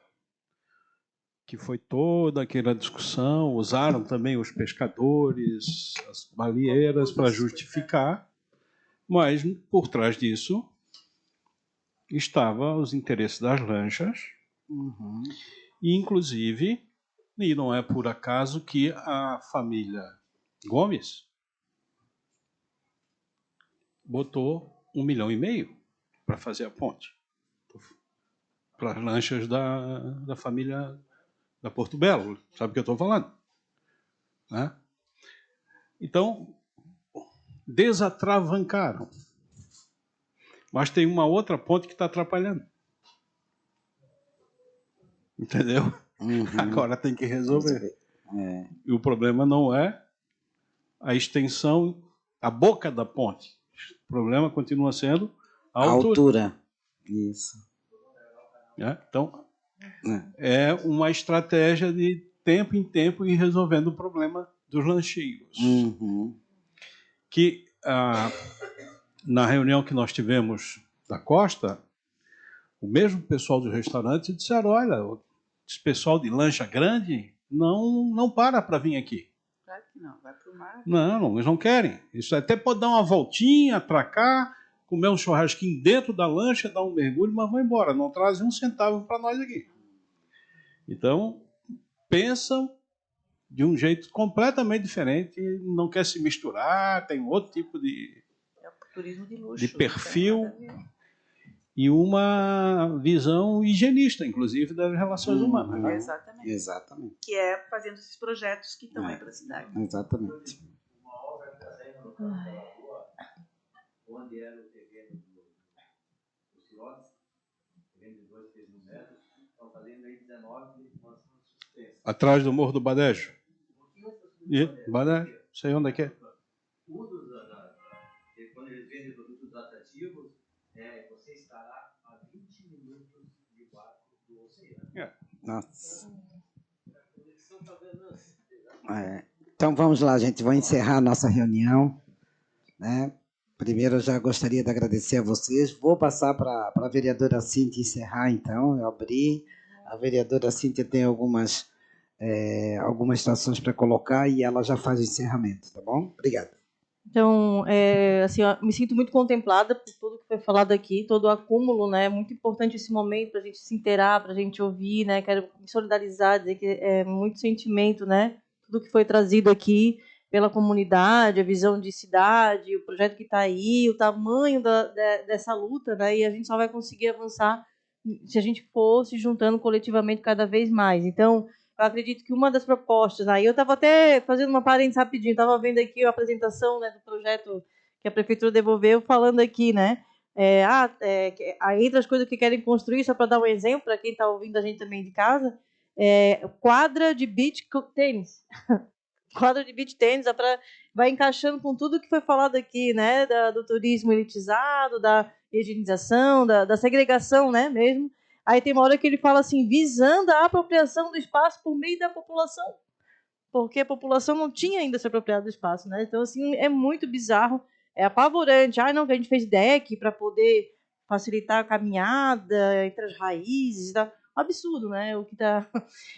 que foi toda aquela discussão, usaram também os pescadores, as baleeiras para justificar, mas por trás disso estavam os interesses das lanchas, e inclusive, e não é por acaso que a família Gomes botou 1,5 milhão para fazer a ponte, para as lanchas da família da Porto Belo, sabe o que eu estou falando? Né? Então, desatravancaram. Mas tem uma outra ponte que está atrapalhando. Entendeu? Agora tem que resolver. E o problema não é a extensão, a boca da ponte. O problema continua sendo a altura. Isso. Então, é uma estratégia de tempo em tempo ir resolvendo o problema dos lancheiros. Que na reunião que nós tivemos da Costa, o mesmo pessoal dos restaurantes disseram, olha, esse pessoal de lancha grande não para vir aqui. Claro que não, vai para o mar. Não, eles não querem. Isso até pode dar uma voltinha, atracar, comer um churrasquinho dentro da lancha, dar um mergulho, mas vão embora. Não trazem um centavo para nós aqui. Então, pensam de um jeito completamente diferente, não quer se misturar, tem outro tipo de, turismo de luxo, de perfil e uma visão higienista, inclusive, das relações humanas. Né? Exatamente. Que é fazendo esses projetos que estão aí para a cidade. Exatamente. Uma obra que está saindo na rua, onde era o terreno dos Silotes, terreno de 2, 3 mil metros, estão fazendo aí 19 atrás do Morro do Badejo. Badejo, sei onde é que é. Quando eles vendem produtos atrativos, você estará a 20 minutos de barco do oceano. Nossa. Então vamos lá, gente. Vou encerrar a nossa reunião. Né? Primeiro, eu já gostaria de agradecer a vocês. Vou passar para a vereadora Cíntia encerrar, então. Eu abri. A vereadora Cíntia tem algumas situações para colocar e ela já faz o encerramento, tá bom? Obrigado. Então, assim, me sinto muito contemplada por tudo que foi falado aqui, todo o acúmulo, né? É muito importante esse momento para a gente se inteirar, para a gente ouvir, né? Quero me solidarizar, dizer que é muito sentimento, né? Tudo que foi trazido aqui, pela comunidade, a visão de cidade, o projeto que está aí, o tamanho dessa luta, né? E a gente só vai conseguir avançar se a gente for se juntando coletivamente cada vez mais. Então, eu acredito que uma das propostas, aí eu estava até fazendo uma parênteses rapidinho, estava vendo aqui a apresentação, né, do projeto que a prefeitura devolveu, falando aqui, né, entre as coisas que querem construir, só para dar um exemplo, para quem está ouvindo a gente também de casa, quadra de beach tênis. Quadra de beach tênis, vai encaixando com tudo que foi falado aqui, né, do turismo elitizado, da higienização, da segregação, né, mesmo. Aí tem uma hora que ele fala assim, visando a apropriação do espaço por meio da população, porque a população não tinha ainda se apropriado do espaço, né? Então, assim, é muito bizarro, é apavorante. Não, que a gente fez deck para poder facilitar a caminhada entre as raízes, tá? Absurdo, né? O que tá...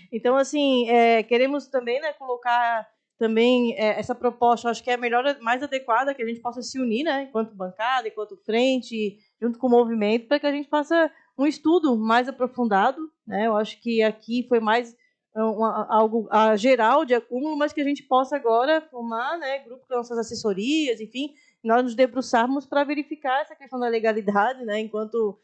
Então, assim, queremos também, né, colocar também essa proposta, acho que é a melhor, mais adequada, que a gente possa se unir, né, enquanto bancada, enquanto frente, junto com o movimento, para que a gente faça um estudo mais aprofundado, né? Eu acho que aqui foi mais algo geral de acúmulo, mas que a gente possa agora formar, né, grupo com nossas assessorias, enfim, nós nos debruçarmos para verificar essa questão da legalidade, né, enquanto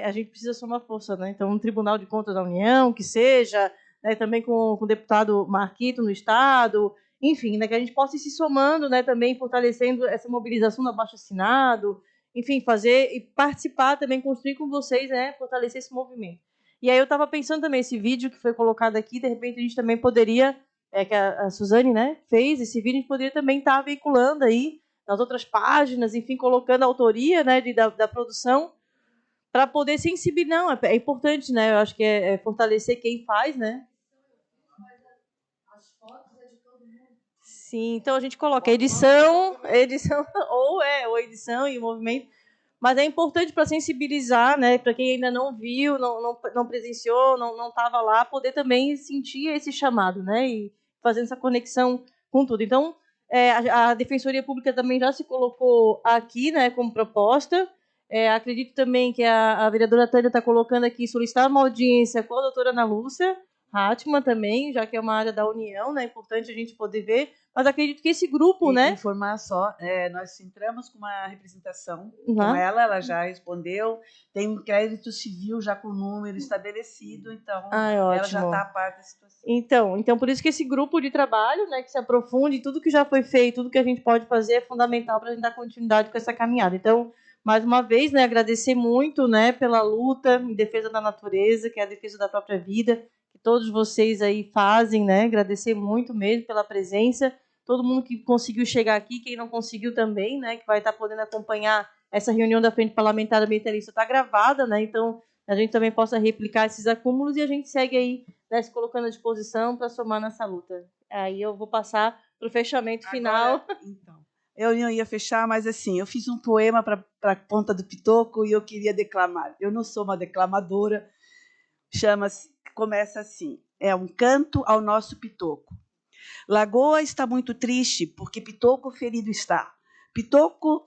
a gente precisa somar força, né? Então, um Tribunal de Contas da União, que seja, né, também com o deputado Marquito no Estado, enfim, né, que a gente possa ir se somando, né, também fortalecendo essa mobilização do abaixo-assinado, enfim, fazer e participar também, construir com vocês, né, fortalecer esse movimento. E aí eu estava pensando também, esse vídeo que foi colocado aqui, de repente a gente também poderia, que a Suzane, né, fez esse vídeo, a gente poderia também estar veiculando aí nas outras páginas, enfim, colocando a autoria, né, da produção, para poder sensibilizar. Não, é importante, né, eu acho que é fortalecer quem faz, né. As fotos é de todo mundo. Sim, então a gente coloca edição ou edição e movimento, mas é importante para sensibilizar, né, para quem ainda não viu, não presenciou, não estava lá, poder também sentir esse chamado, né, e fazendo essa conexão com tudo. Então, a Defensoria Pública também já se colocou aqui, né, como proposta. Acredito também que a vereadora Tânia está colocando aqui, solicitar uma audiência com a doutora Ana Lúcia Hatman também, já que é uma área da União, né, é importante a gente poder ver, mas acredito que esse grupo, né... Informar só, nós entramos com uma representação com ela já respondeu, tem um crédito civil já com o número estabelecido, então ela já está a par da situação. Então, por isso que esse grupo de trabalho, né, que se aprofunde, tudo que já foi feito, tudo que a gente pode fazer é fundamental para a gente dar continuidade com essa caminhada. Então, mais uma vez, né, agradecer muito, né, pela luta em defesa da natureza, que é a defesa da própria vida, que todos vocês aí fazem, né, agradecer muito mesmo pela presença, todo mundo que conseguiu chegar aqui, quem não conseguiu também, né, que vai estar podendo acompanhar essa reunião da Frente Parlamentar Ambientalista, está gravada, né, então a gente também possa replicar esses acúmulos e a gente segue aí, né, se colocando à disposição para somar nessa luta. Aí eu vou passar para o fechamento final. Agora, então. Eu não ia fechar, mas assim, eu fiz um poema para a Ponta do Pitoco e eu queria declamar. Eu não sou uma declamadora, começa assim, é um canto ao nosso Pitoco. Lagoa está muito triste porque Pitoco ferido está. Pitoco...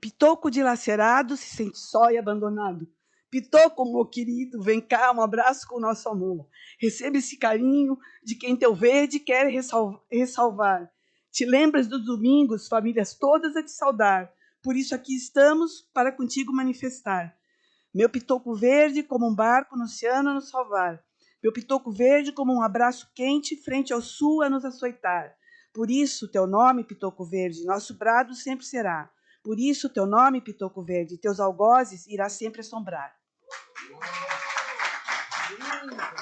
Pitoco dilacerado se sente só e abandonado. Pitoco, meu querido, vem cá, um abraço com o nosso amor. Receba esse carinho de quem teu verde quer ressalvar. Te lembras dos domingos, famílias todas a te saudar. Por isso aqui estamos para contigo manifestar. Meu pitoco verde como um barco no oceano a nos salvar. Meu pitoco verde como um abraço quente frente ao sul a nos açoitar. Por isso teu nome, pitoco verde, nosso brado sempre será. Por isso teu nome, pitoco verde, teus algozes irá sempre assombrar. Nossa, que lindo.